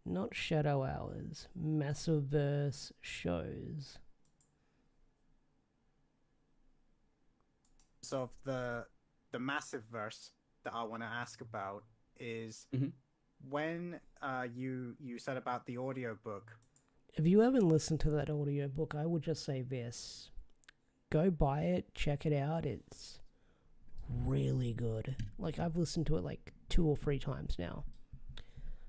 Speaker 1: not Shadow Hours, Massiveverse shows.
Speaker 2: So the massive verse that I want to ask about is when you said about the audiobook.
Speaker 1: If you haven't listened to that audiobook, I would just say this. Go buy it, check it out. It's really good. Like I've listened to it like 2 or 3 times now.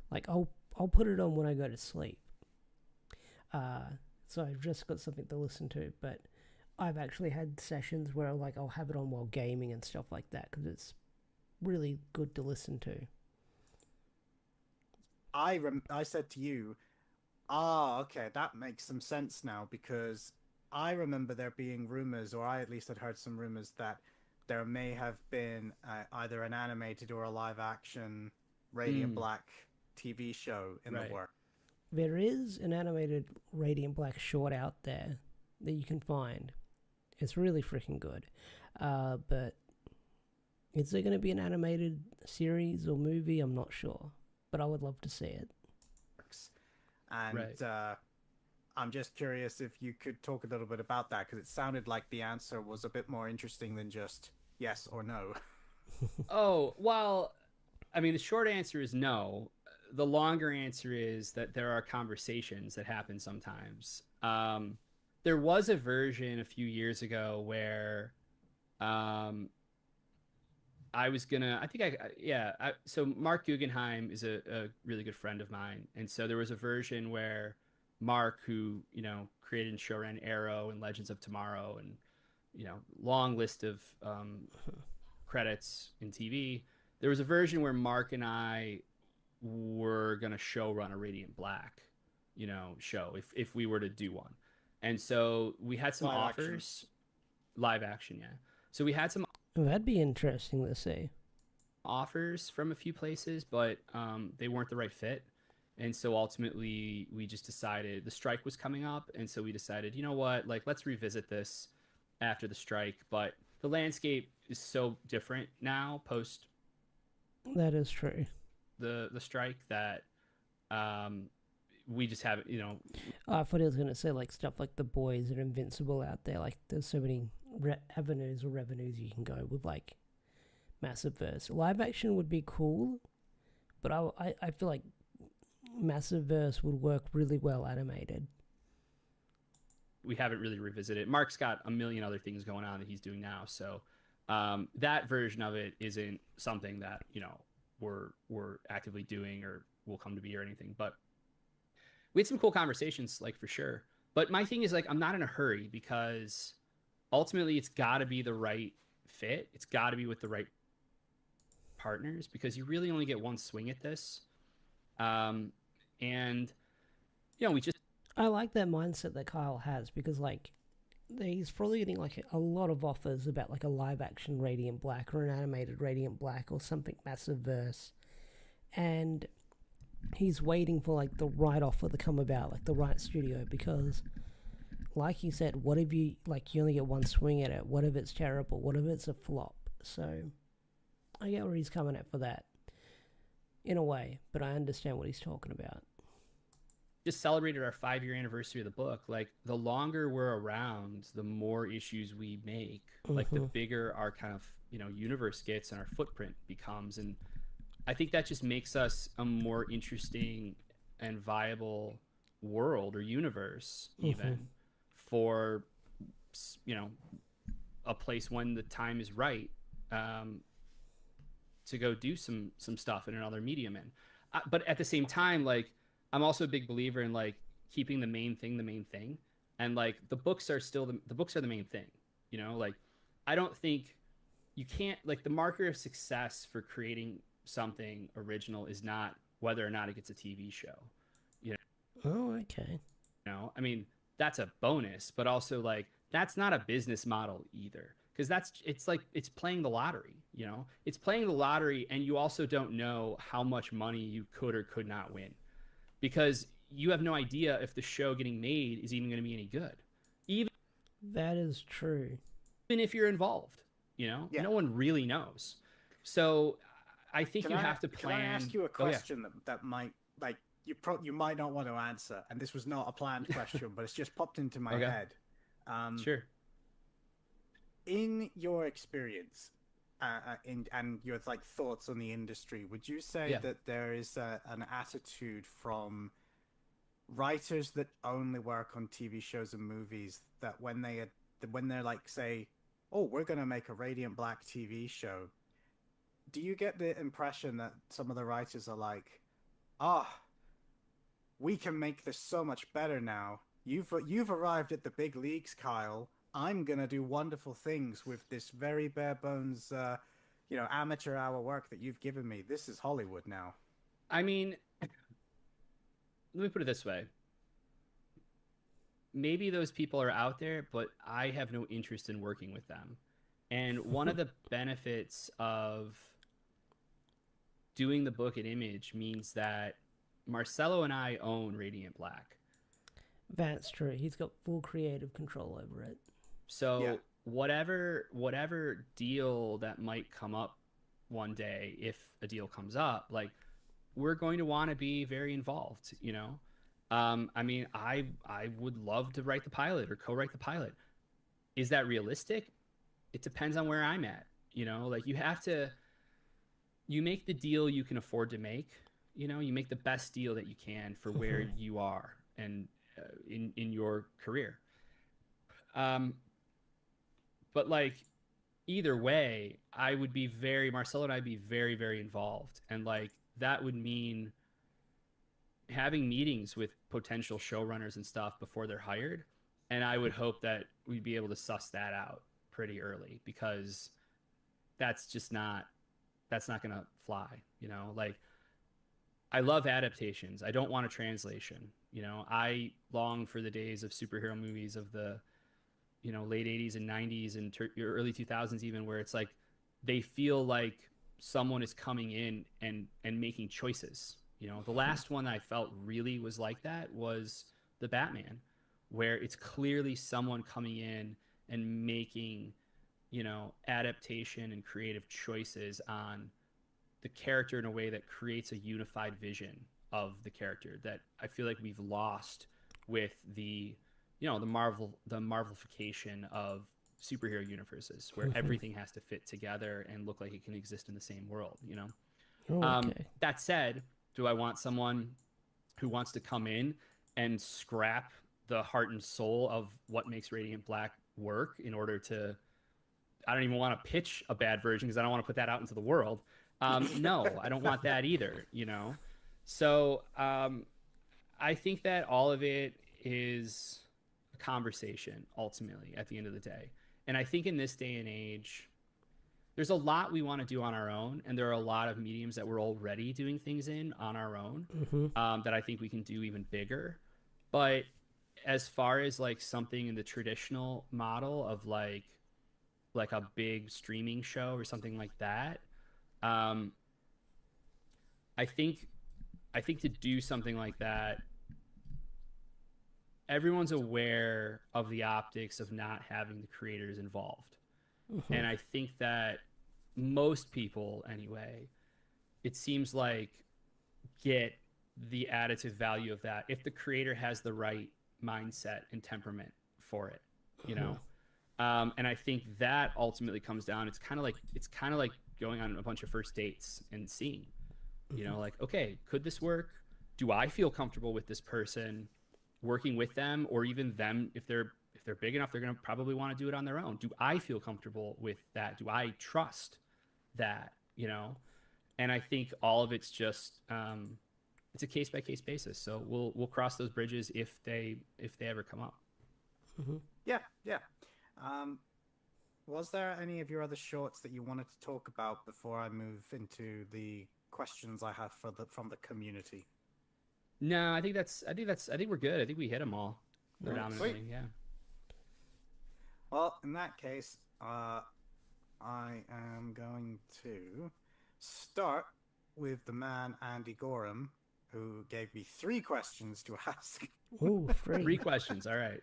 Speaker 1: Like I'll put it on when I go to sleep. So I've just got something to listen to, but I've actually had sessions where like I'll have it on while gaming and stuff like that because it's really good to listen to.
Speaker 2: I said to you, okay, that makes some sense now, because I remember there being rumors, or I at least had heard some rumors, that there may have been either an animated or a live action Radiant Black TV show in the work.
Speaker 1: There is an animated Radiant Black short out there that you can find. It's really freaking good. But is there going to be an animated series or movie? I'm not sure, but I would love to see it.
Speaker 2: And I'm just curious if you could talk a little bit about that, because it sounded like the answer was a bit more interesting than just yes or no.
Speaker 3: Oh, well, I mean, the short answer is no. The longer answer is that there are conversations that happen sometimes. There was a version a few years ago where so Mark Guggenheim is a really good friend of mine. And so there was a version where Mark, who, created and showran Arrow and Legends of Tomorrow and, long list of credits in TV. There was a version where Mark and I were going to showrun a Radiant Black, show if we were to do one. And so we had some live action. Yeah. So we had some.
Speaker 1: That'd be interesting to see.
Speaker 3: Offers from a few places, but they weren't the right fit. And so ultimately we just decided the strike was coming up. And so we decided, you know what, like, let's revisit this after the strike. But the landscape is so different now post.
Speaker 1: That is true.
Speaker 3: The strike that we just haven't,
Speaker 1: I thought he was going to say like stuff like The Boys and Invincible out there. Like there's so many avenues you can go with like Massiveverse. Live action would be cool, but I feel like Massiveverse would work really well animated.
Speaker 3: We haven't really revisited it. Mark's got a million other things going on that he's doing now, so that version of it isn't something that we're actively doing or will come to be or anything. But we had some cool conversations, like, for sure. But my thing is, like, I'm not in a hurry, because ultimately it's got to be the right fit. It's got to be with the right partners, because you really only get one swing at this. And we just.
Speaker 1: I like that mindset that Kyle has, because like he's probably getting like a lot of offers about like a live action Radiant Black or an animated Radiant Black or something Massiveverse, and he's waiting for like the right offer to come about, like the right studio, because like you said, what if you only get one swing at it? What if it's terrible? What if it's a flop? So I get where he's coming at for that in a way, but I understand what he's talking about.
Speaker 3: just celebrated our 5-year anniversary of the book. Like, the longer we're around, the more issues we make, like the bigger our kind of, universe gets and our footprint becomes. And I think that just makes us a more interesting and viable world or universe, even for, a place when the time is right, to go do some stuff in another medium in. But at the same time, like, I'm also a big believer in like keeping the main thing, and like the books are still the books are the main thing. Like, I don't think you can't, like, the marker of success for creating something original is not whether or not it gets a TV show.
Speaker 1: Oh, okay.
Speaker 3: I mean, that's a bonus, but also like that's not a business model either, because it's playing the lottery. It's playing the lottery, and you also don't know how much money you could or could not win, because you have no idea if the show getting made is even going to be any good, even
Speaker 1: That is true.
Speaker 3: if you're involved. No one really knows. So I think you have to plan.
Speaker 2: Can I ask you a
Speaker 3: Oh, yeah.
Speaker 2: question that might, like, you might not want to answer, and this was not a planned question, but it's just popped into my
Speaker 3: Okay.
Speaker 2: head.
Speaker 3: Sure.
Speaker 2: In your experience, and your like thoughts on the industry, would you say
Speaker 3: Yeah.
Speaker 2: that there is an attitude from writers that only work on TV shows and movies that when they're like, say, oh, we're gonna make a Radiant Black TV show, do you get the impression that some of the writers are like, we can make this so much better now. You've arrived at the big leagues, Kyle. I'm gonna do wonderful things with this very bare bones, amateur hour work that you've given me. This is Hollywood now.
Speaker 3: I mean, let me put it this way. Maybe those people are out there, but I have no interest in working with them. And one of the benefits of doing the book at Image means that Marcelo and I own Radiant Black.
Speaker 1: That's true. He's got full creative control over it.
Speaker 3: So
Speaker 2: Yeah.
Speaker 3: whatever deal that might come up one day, if a deal comes up, like, we're going to want to be very involved. I mean, I would love to write the pilot or co-write the pilot. Is that realistic? It depends on where I'm at. Like, you make the deal you can afford to make. You make the best deal that you can for where you are and in your career. But like, either way, Marcelo and I'd be very, very involved. And like, that would mean having meetings with potential showrunners and stuff before they're hired. And I would hope that we'd be able to suss that out pretty early, because that's not going to fly. Like, I love adaptations. I don't want a translation. I long for the days of superhero movies of the, late 80s and 90s and early 2000s even, where it's like they feel like someone is coming in and making choices. The last one I felt really was like that was the Batman, where it's clearly someone coming in and making, adaptation and creative choices on the character in a way that creates a unified vision of the character that I feel like we've lost with the Marvelification of superhero universes, where everything has to fit together and look like it can exist in the same world.
Speaker 1: Okay.
Speaker 3: That said, do I want someone who wants to come in and scrap the heart and soul of what makes Radiant Black work in order to, I don't even want to pitch a bad version because I don't want to put that out into the world. No, I don't want that either, So I think that all of it is a conversation ultimately at the end of the day. And I think in this day and age, there's a lot we want to do on our own, and there are a lot of mediums that we're already doing things in on our own that I think we can do even bigger. But as far as like something in the traditional model of like a big streaming show or something like that, I think to do something like that, everyone's aware of the optics of not having the creators involved. And I think that most people, anyway, it seems like get the additive value of that if the creator has the right mindset and temperament for it, you know. And I think that ultimately comes down, it's kind of like going on a bunch of first dates and seeing, you know, like, okay, could this work? Do I feel comfortable with this person working with them, or even them, if they're big enough, they're going to probably want to do it on their own. Do I feel comfortable with that? Do I trust that, you know? And I think all of it's just it's a case by case basis. So we'll cross those bridges if they ever come up.
Speaker 2: Yeah. Was there any of your other shorts that you wanted to talk about before I move into the questions I have from the community?
Speaker 3: No, I think we're good. I think we hit them all predominantly.
Speaker 2: Sweet.
Speaker 3: Yeah.
Speaker 2: Well, in that case, I am going to start with the man Andy Gorham, who gave me 3 questions to ask.
Speaker 1: Ooh, 3.
Speaker 3: 3 questions. All right.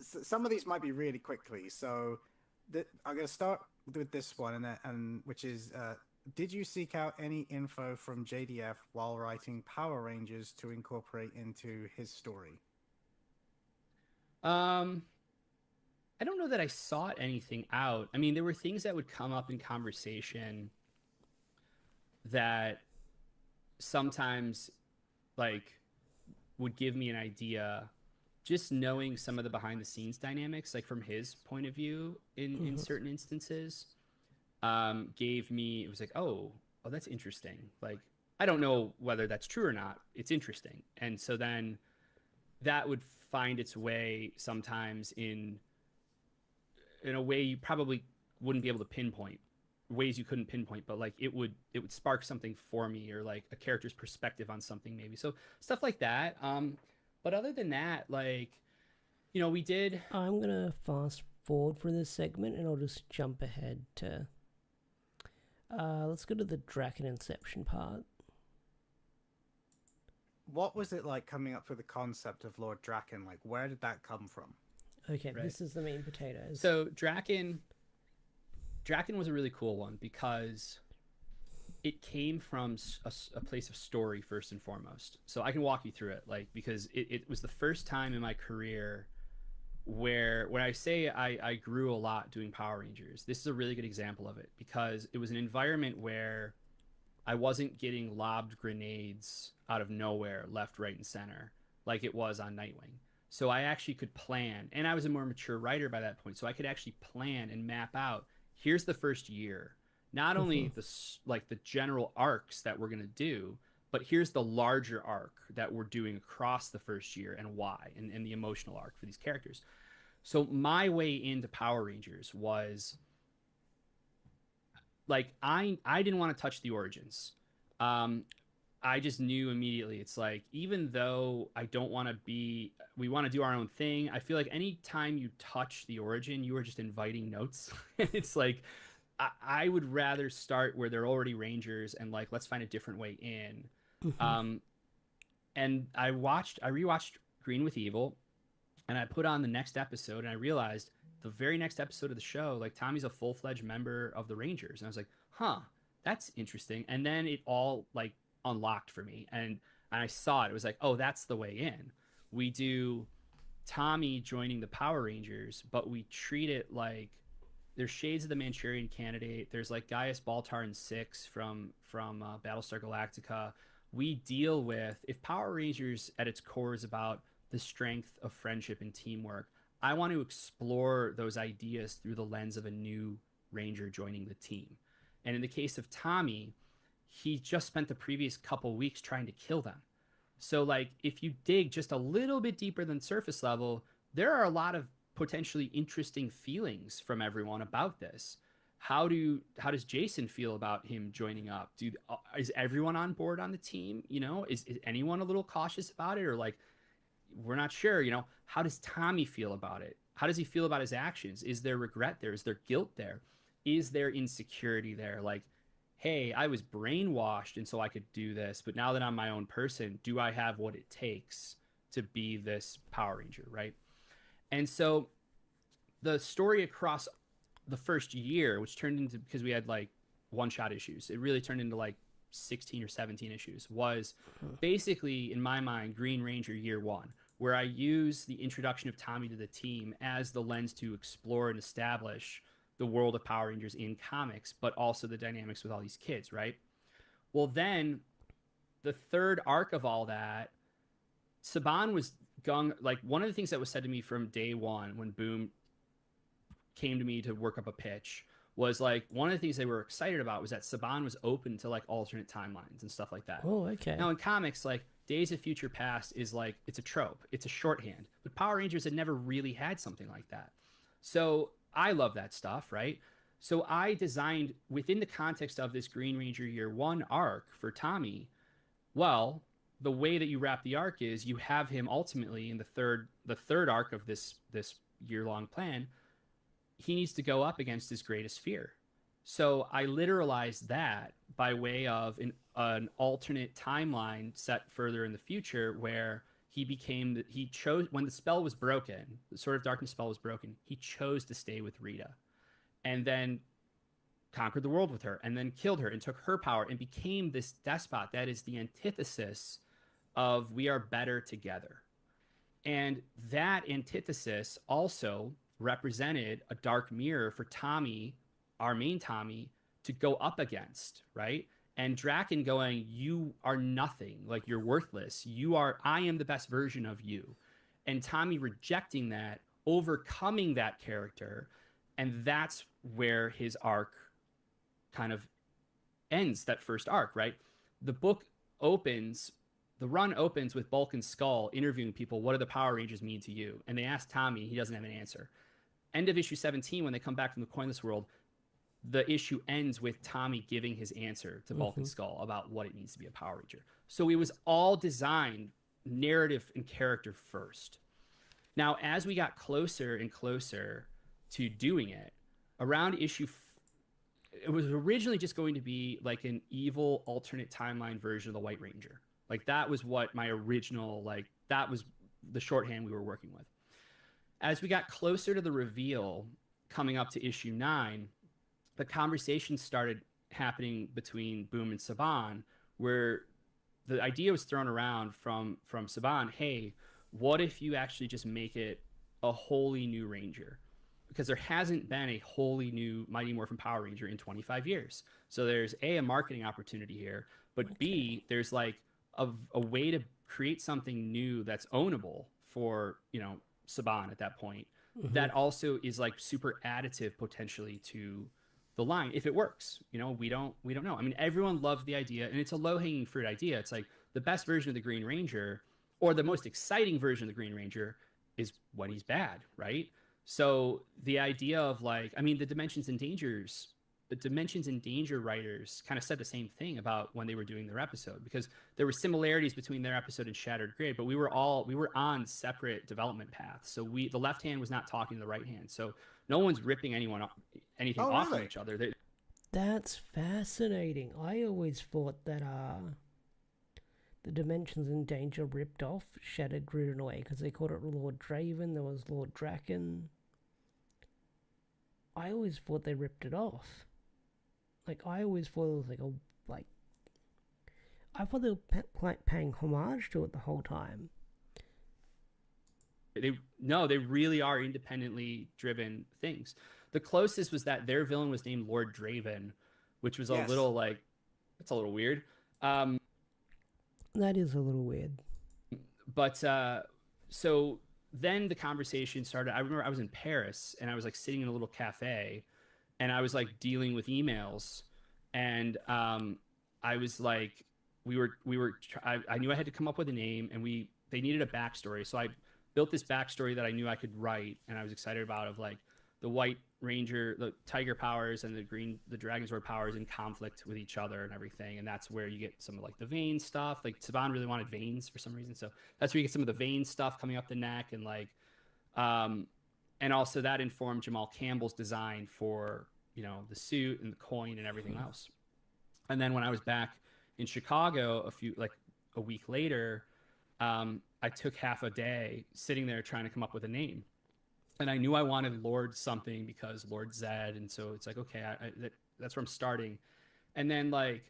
Speaker 2: Some of these might be really quickly, so I'm going to start with this one, and which is, did you seek out any info from JDF while writing Power Rangers to incorporate into his story?
Speaker 3: I don't know that I sought anything out. I mean, there were things that would come up in conversation that sometimes like would give me an idea, just knowing some of the behind the scenes dynamics, like from his point of view in certain instances, gave me, it was like, oh, that's interesting. Like, I don't know whether that's true or not. It's interesting. And so then that would find its way sometimes in a way you probably wouldn't be able to pinpoint, ways you couldn't pinpoint, but like it would spark something for me, or like a character's perspective on something maybe. So stuff like that. But other than that, like, you know, we did.
Speaker 1: I'm gonna fast forward for this segment, and I'll just jump ahead to. Let's go to the Drakkon Inception part.
Speaker 2: What was it like coming up with the concept of Lord Drakkon? Like, where did that come from?
Speaker 1: Okay,
Speaker 3: Right.
Speaker 1: This is the main potatoes.
Speaker 3: So Drakkon was a really cool one because it came from a place of story first and foremost. So I can walk you through it, like, because it was the first time in my career where, when I say I grew a lot doing Power Rangers, this is a really good example of it, because it was an environment where I wasn't getting lobbed grenades out of nowhere, left, right, and center, like it was on Nightwing. So I actually could plan, and I was a more mature writer by that point, so I could actually plan and map out, here's the first year, not only the general arcs that we're going to do, but here's the larger arc that we're doing across the first year, and why, and the emotional arc for these characters. So my way into Power Rangers was like, I didn't want to touch the origins. I just knew immediately, it's like, even though I don't want to be, we want to do our own thing, I feel like anytime you touch the origin, you are just inviting notes. It's like, I would rather start where they're already Rangers and like, let's find a different way in. And I rewatched Green with Evil, and I put on the next episode, and I realized the very next episode of the show, like, Tommy's a full-fledged member of the Rangers. And I was like, huh, that's interesting. And then it all like unlocked for me, and I saw it. It was like, oh, that's the way in. We do Tommy joining the Power Rangers, but we treat it like there's shades of the Manchurian Candidate. There's like Gaius Baltar and Six from Battlestar Galactica. We deal with, if Power Rangers at its core is about the strength of friendship and teamwork, I want to explore those ideas through the lens of a new Ranger joining the team. And in the case of Tommy, he just spent the previous couple weeks trying to kill them. So like, if you dig just a little bit deeper than surface level, there are a lot of potentially interesting feelings from everyone about this. How does Jason feel about him joining up? Is everyone on board on the team? You know, is anyone a little cautious about it, or like, we're not sure? You know, how does Tommy feel about it? How does he feel about his actions? Is there regret there? Is there guilt there? Is there insecurity there? Like, hey, I was brainwashed and so I could do this, but now that I'm my own person, do I have what it takes to be this Power Ranger, right? And so the story across the first year, which turned into, because we had like one-shot issues, it really turned into like 16 or 17 issues, was basically, in my mind, Green Ranger Year One, where I use the introduction of Tommy to the team as the lens to explore and establish the world of Power Rangers in comics, but also the dynamics with all these kids, right? Well, then the third arc of all that, Saban was like, one of the things that was said to me from day one when Boom came to me to work up a pitch was like, one of the things they were excited about was that Saban was open to like alternate timelines and stuff like that.
Speaker 1: Oh, okay.
Speaker 3: Now in comics, like Days of Future Past is like, it's a trope, it's a shorthand, but Power Rangers had never really had something like that. So I love that stuff, right? So I designed within the context of this Green Ranger Year One arc for Tommy. Well, the way that you wrap the arc is you have him ultimately in the third arc of this year-long plan. He needs to go up against his greatest fear. So I literalized that by way of an alternate timeline set further in the future, where he chose, when the spell was broken, the Sword of Darkness spell was broken, he chose to stay with Rita, and then conquered the world with her, and then killed her and took her power and became this despot that is the antithesis of we are better together. And that antithesis also represented a dark mirror for Tommy, our main Tommy, to go up against, right? And Drakkon going, you are nothing, like you're worthless. I am the best version of you. And Tommy rejecting that, overcoming that character, and that's where his arc kind of ends, that first arc, right? The run opens with Bulk and Skull interviewing people, what do the Power Rangers mean to you? And they ask Tommy, he doesn't have an answer. End of issue 17, when they come back from the Coinless world, the issue ends with Tommy giving his answer to Bulk and Skull about what it means to be a Power Ranger. So it was all designed narrative and character first. Now, as we got closer and closer to doing it, around it was originally just going to be like an evil alternate timeline version of the White Ranger. Like that was what my original, like that was the shorthand we were working with. As we got closer to the reveal coming up to issue 9, the conversation started happening between Boom and Saban, where the idea was thrown around from Saban, hey, what if you actually just make it a wholly new Ranger? Because there hasn't been a wholly new Mighty Morphin Power Ranger in 25 years. So there's a marketing opportunity here, but B, there's like a way to create something new that's ownable for, Saban at that point, that also is like super additive potentially to the line if it works. We don't know. I mean, everyone loved the idea, and it's a low-hanging fruit idea. It's like the best version of the Green Ranger, or the most exciting version of the Green Ranger, is when he's bad, right? So the idea of like, I mean, the Dimensions in Danger writers kind of said the same thing about when they were doing their episode, because there were similarities between their episode and Shattered Grid, but we were on separate development paths. So the left hand was not talking to the right hand. So no one's ripping anything off of each other.
Speaker 1: That's fascinating. I always thought that the Dimensions in Danger ripped off Shattered Grid in a way, because they called it Lord Draven, there was Lord Drakkon. I always thought they ripped it off. Like, I always thought it was I thought they were paying homage to it the whole time.
Speaker 3: They really are independently driven things. The closest was that their villain was named Lord Draven, which was a little like, that's a little weird.
Speaker 1: That is a little weird.
Speaker 3: But so then the conversation started. I remember I was in Paris and I was like sitting in a little cafe, and I was like dealing with emails, and I was like, I knew I had to come up with a name, and they needed a backstory, so I built this backstory that I knew I could write, and I was excited about, of like the White Ranger, the Tiger powers, and the Dragon Sword powers in conflict with each other and everything, and that's where you get some of like the vein stuff. Like Saban really wanted veins for some reason, so that's where you get some of the vein stuff coming up the neck, and like, and also that informed Jamal Campbell's design for the suit and the coin and everything else. And then when I was back in Chicago a week later, I took half a day sitting there trying to come up with a name. And I knew I wanted Lord something because Lord Zed. And so it's like, okay, that's where I'm starting. And then like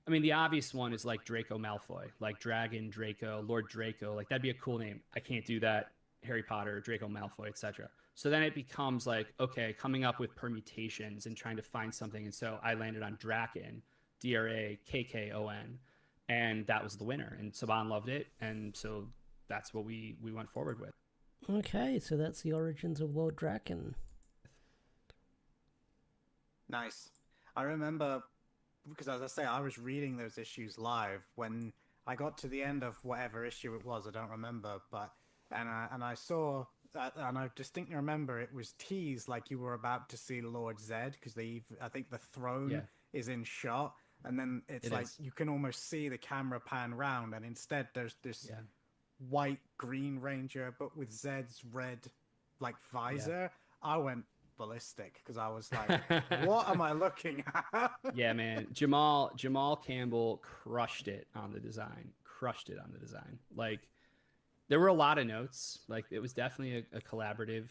Speaker 3: I mean, the obvious one is like Draco Malfoy, like Dragon, Draco, Lord Draco. Like that'd be a cool name. I can't do that. Harry Potter, Draco Malfoy, etc. So then it becomes like, okay, coming up with permutations and trying to find something. And so I landed on Drakkon, Drakkon, and that was the winner. And Saban loved it, and so that's what we went forward with.
Speaker 1: Okay, so that's the origins of Lord Drakkon.
Speaker 2: Nice. I remember, because as I say, I was reading those issues live when I got to the end of whatever issue it was. I don't remember, but and I saw that, and I distinctly remember it was teased like you were about to see Lord Zed, because I think the throne is in shot, and then it's like you can almost see the camera pan round, and instead there's this white green ranger, but with Zed's red like visor. I went ballistic because I was like, what am I looking at?
Speaker 3: Yeah, man. Jamal Campbell crushed it on the design. Like there were a lot of notes. Like it was definitely a collaborative,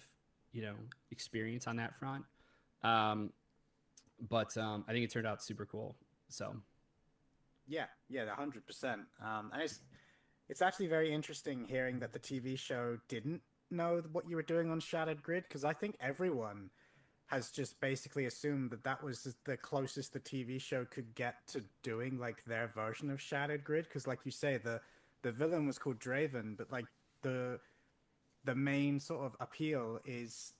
Speaker 3: experience on that front. But I think it turned out super cool. So
Speaker 2: yeah, 100%. And it's actually very interesting hearing that the TV show didn't know what you were doing on Shattered Grid, because I think everyone has just basically assumed that was the closest the TV show could get to doing like their version of Shattered Grid, because like you say, the villain was called Draven, but like the main sort of appeal is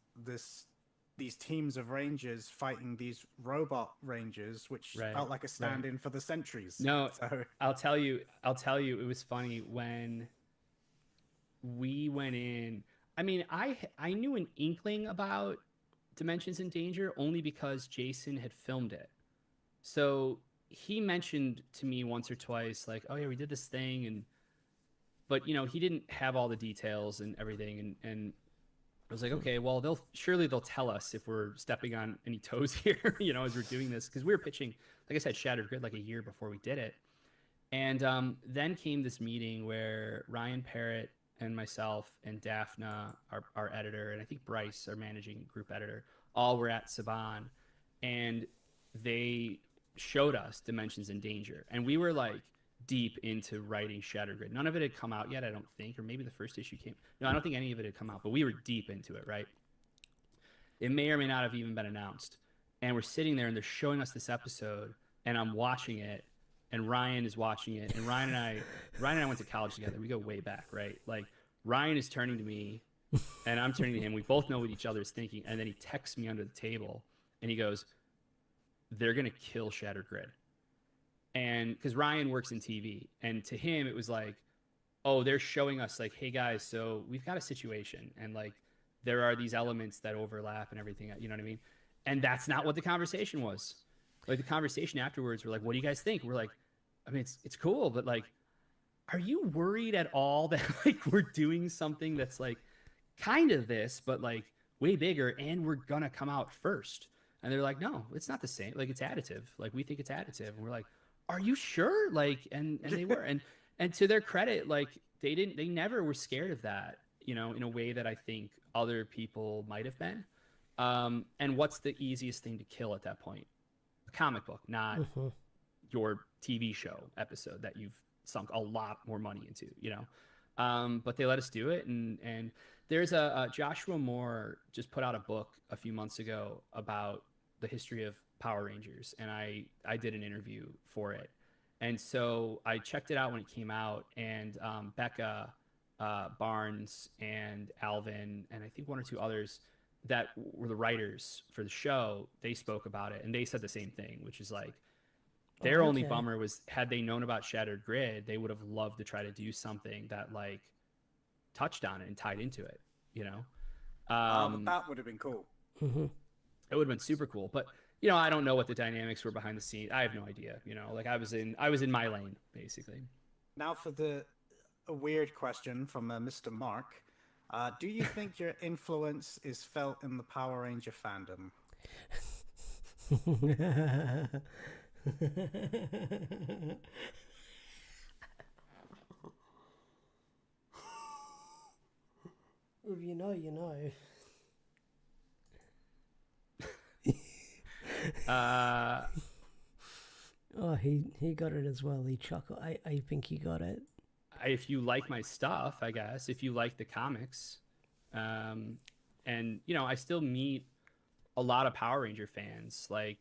Speaker 2: these teams of rangers fighting these robot rangers, which felt like a stand-in for the sentries.
Speaker 3: No,
Speaker 2: so...
Speaker 3: I'll tell you, it was funny when we went in. I mean, I knew an inkling about Dimensions in Danger only because Jason had filmed it. So he mentioned to me once or twice, like, oh yeah, we did this thing, but he didn't have all the details and everything, and I was like, okay, well, they'll tell us if we're stepping on any toes here, as we're doing this, because we were pitching, like I said, Shattered Grid like a year before we did it. And then came this meeting where Ryan Parrott and myself and Daphne, our editor, and I think Bryce, our managing group editor, all were at Saban, and they showed us Dimensions in Danger, and we were like deep into writing Shattered Grid. None of it had come out yet, I don't think, or maybe the first issue came. No, I don't think any of it had come out, but we were deep into it, right? It may or may not have even been announced, and we're sitting there, and they're showing us this episode, and I'm watching it, and Ryan is watching it, and Ryan and I went to college together. We go way back, right? Like Ryan is turning to me, and I'm turning to him. We both know what each other is thinking, and then he texts me under the table, and he goes, "They're gonna kill Shattered Grid." And because Ryan works in TV, and to him it was like, oh, they're showing us like, hey guys, so we've got a situation, and like there are these elements that overlap and everything, you know what I mean? And that's not what the conversation was. Like the conversation afterwards, we're like, what do you guys think? We're like, I mean, it's cool, but like, are you worried at all that like we're doing something that's like kind of this, but like way bigger, and we're gonna come out first? And they're like, no, it's not the same. Like it's additive. Like we think it's additive. And we're like, are you sure? Like, and they were, and to their credit, like they never were scared of that, in a way that I think other people might have been. And what's the easiest thing to kill at that point? A comic book, not your TV show episode that you've sunk a lot more money into, but they let us do it. And there's a Joshua Moore just put out a book a few months ago about the history of Power Rangers, and I did an interview for it, and so I checked it out when it came out, and Becca Barnes and Alvin and I think one or two others that were the writers for the show, they spoke about it, and they said the same thing, which is like their only bummer was, had they known about Shattered Grid, they would have loved to try to do something that like touched on it and tied into it,
Speaker 2: that would have been cool.
Speaker 3: It would have been super cool, but I don't know what the dynamics were behind the scenes. I have no idea. Like I was in my lane basically. Now
Speaker 2: for a weird question from Mr. Mark. Do you think your influence is felt in the Power Ranger fandom?
Speaker 1: If you know, you know. Oh, he got it as well. He chuckled. I think he got it.
Speaker 3: If you like my stuff, I guess, if you like the comics, and I still meet a lot of Power Ranger fans. Like,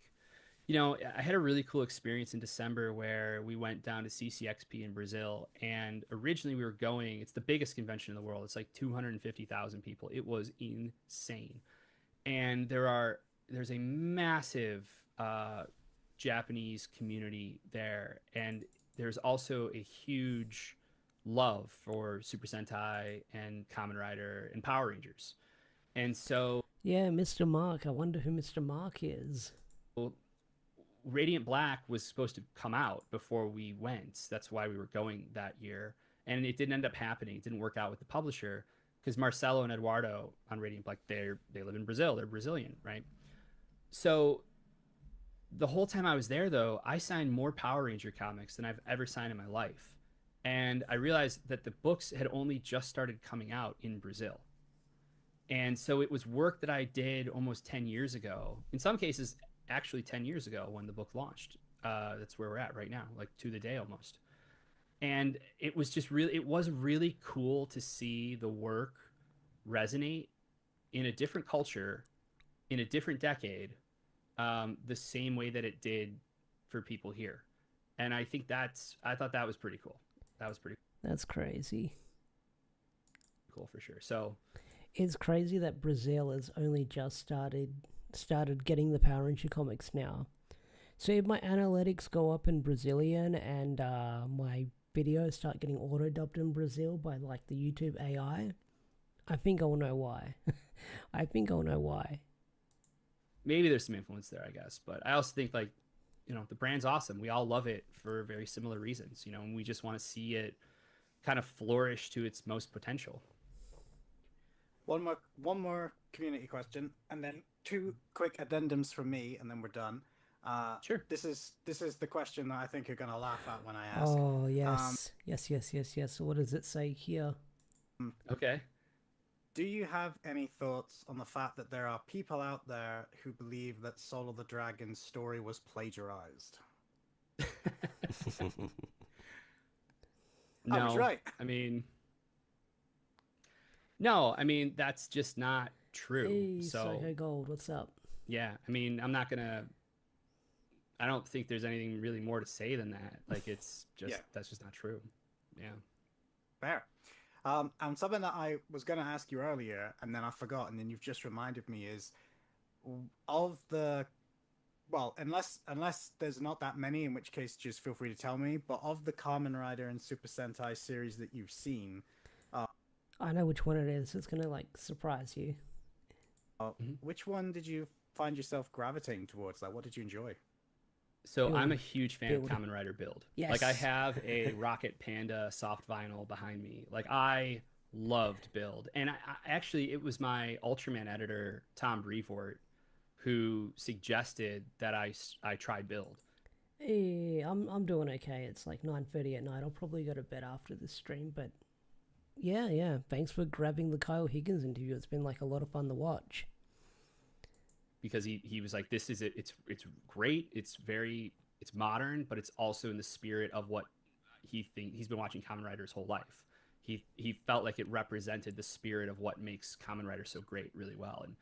Speaker 3: I had a really cool experience in December where we went down to CCXP in Brazil, and originally we were going. It's the biggest convention in the world. It's like 250,000 people. It was insane, and there's a massive Japanese community there, and there's also a huge love for Super Sentai and Kamen Rider and Power Rangers. And so
Speaker 1: Yeah, Mr. Mark. I wonder who Mr. Mark is.
Speaker 3: Radiant Black was supposed to come out before we went. That's why we were going that year. And it didn't end up happening. It didn't work out with the publisher because Marcelo and Eduardo on Radiant Black, they live in Brazil. They're Brazilian, right? So the whole time I was there, though, I signed more Power Ranger comics than I've ever signed in my life. And I realized that the books had only just started coming out in Brazil. And so it was work that I did almost 10 years ago. In some cases, actually 10 years ago when the book launched. That's where we're at right now, like to the day almost. And it was really cool to see the work resonate in a different culture, in a different decade, the same way that it did for people here. And I thought that was pretty cool.
Speaker 1: That's crazy.
Speaker 3: Cool for sure. So
Speaker 1: It's crazy that Brazil has only just started getting the Power Ranger comics now. So if my analytics go up in Brazilian and my videos start getting auto-dubbed in Brazil by like the YouTube AI, I think I'll know why.
Speaker 3: maybe there's some influence there, I guess. But I also think like, the brand's awesome. We all love it for very similar reasons, and we just want to see it kind of flourish to its most potential.
Speaker 2: One more community question, and then 2 quick addendums from me, and then we're done.
Speaker 3: Sure.
Speaker 2: This is the question that I think you're gonna laugh at when I ask.
Speaker 1: Oh, yes. Yes. So what does it say here?
Speaker 3: Okay.
Speaker 2: Do you have any thoughts on the fact that there are people out there who believe that Soul of the Dragon's story was plagiarized?
Speaker 3: No,
Speaker 2: I was right.
Speaker 3: No, that's just not true.
Speaker 1: Hey,
Speaker 3: So
Speaker 1: Psycho Gold, what's up?
Speaker 3: yeah, I don't think there's anything really more to say than that. Like, it's just,
Speaker 2: Yeah.
Speaker 3: that's just not true. Yeah.
Speaker 2: Fair. And something that I was going to ask you earlier, and then I forgot, and then you've just reminded me is, of the, well, unless there's not that many, in which case just feel free to tell me, but of the Kamen Rider and Super Sentai series that you've seen,
Speaker 1: I know which one it is. It's gonna like surprise you.
Speaker 2: which one did you find yourself gravitating towards? Like, what did you enjoy?
Speaker 3: So
Speaker 1: Build.
Speaker 3: I'm a huge fan
Speaker 1: Build.
Speaker 3: of Kamen Rider Build.
Speaker 1: Yes.
Speaker 3: Like, I have a Rocket Panda soft vinyl behind me. Like, I loved Build. And I actually, it was my Ultraman editor, Tom Brevoort, who suggested that I try Build.
Speaker 1: Hey, I'm doing okay. It's like 9:30 at night. I'll probably go to bed after this stream, but yeah. Thanks for grabbing the Kyle Higgins interview. It's been like a lot of fun to watch.
Speaker 3: Because he was like, this is it. It's great. It's modern, but it's also in the spirit of what he's been watching Kamen Rider his whole life. He felt like it represented the spirit of what makes Kamen Rider so great really well. And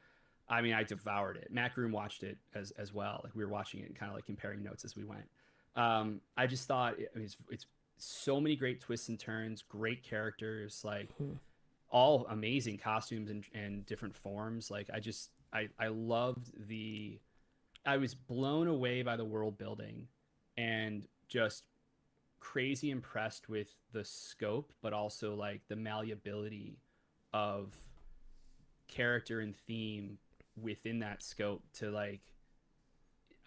Speaker 3: I devoured it. Matt Groom watched it as well. Like, we were watching it and kind of like comparing notes as we went. I just thought it's so many great twists and turns, great characters, like all amazing costumes and different forms. Like, I loved I was blown away by the world building and just crazy impressed with the scope, but also like the malleability of character and theme within that scope to like,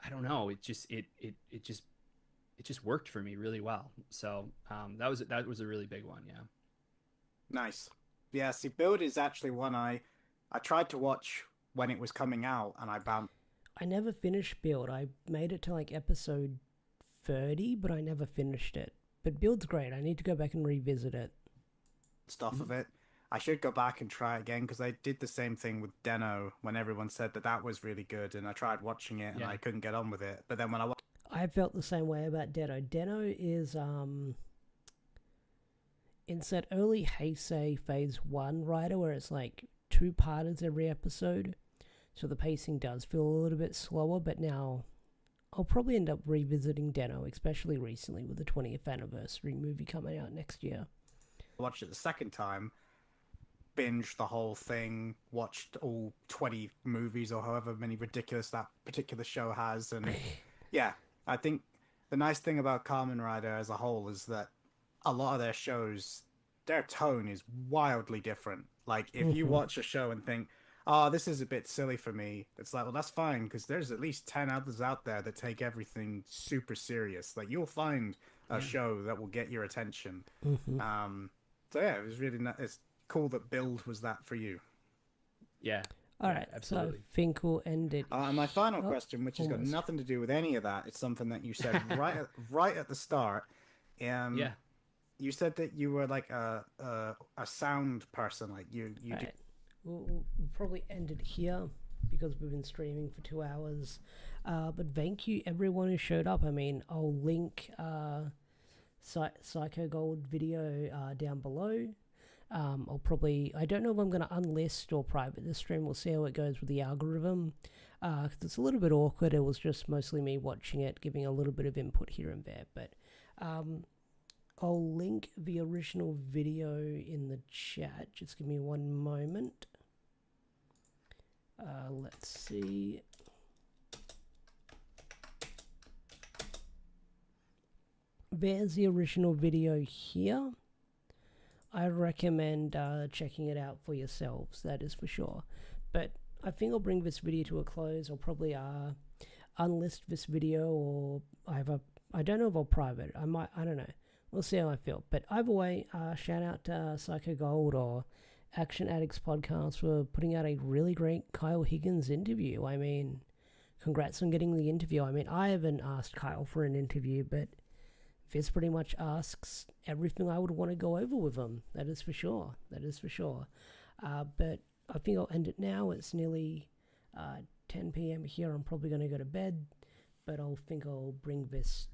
Speaker 3: I don't know, it just worked for me really well. So that was a really big one. Yeah.
Speaker 2: Nice. Yeah, see, Build is actually one I tried to watch when it was coming out, and
Speaker 1: I never finished Build. I made it to like episode 30, but I never finished it. But Build's great. I need to go back and revisit it.
Speaker 2: Stuff of it. I should go back and try again, because I did the same thing with Deno when everyone said that was really good, and I tried watching it and
Speaker 3: Yeah.
Speaker 2: I couldn't get on with it. But then when I
Speaker 1: I felt the same way about Deno. Deno is it's that early Heisei Phase 1 writer where it's like 2 parters every episode, so the pacing does feel a little bit slower, but now I'll probably end up revisiting Deno, especially recently with the 20th anniversary movie coming out next year.
Speaker 2: Watched it the second time, binged the whole thing, watched all 20 movies or however many ridiculous that particular show has, and yeah, I think the nice thing about Kamen Rider as a whole is that a lot of their shows, their tone is wildly different. Like, if you watch a show and think, oh, this is a bit silly for me, it's like, well, that's fine, because there's at least 10 others out there that take everything super serious. Like, you'll find a show that will get your attention. So yeah, it was really it's cool that Build was that for you.
Speaker 3: Yeah.
Speaker 1: All right,
Speaker 3: absolutely.
Speaker 1: so Finkel ended.
Speaker 2: My final question, which has got nothing to do with any of that, it's something that you said right at the start.
Speaker 3: Yeah.
Speaker 2: You said that you were like a sound person, like you
Speaker 1: All
Speaker 2: do.
Speaker 1: right. We'll probably end it here because we've been streaming for 2 hours. But thank you everyone who showed up. I mean, I'll link Psycho Gold video down below. I don't know if I'm going to unlist or private this stream. We'll see how it goes with the algorithm. 'Cause it's a little bit awkward. It was just mostly me watching it, giving a little bit of input here and there. But I'll link the original video in the chat. Just give me one moment. Let's see. There's the original video here. I recommend checking it out for yourselves, that is for sure. But I think I'll bring this video to a close. I'll probably unlist this video, or I don't know if I'll private it. I don't know. We'll see how I feel. But either way, shout out to Psycho Gold or Action Addicts podcast for putting out a really great Kyle Higgins interview. I mean, congrats on getting the interview. I mean, I haven't asked Kyle for an interview, but this pretty much asks everything I would want to go over with him. That is for sure. That is for sure. But I think I'll end it now. It's nearly 10 p.m. here. I'm probably going to go to bed, but I'll bring this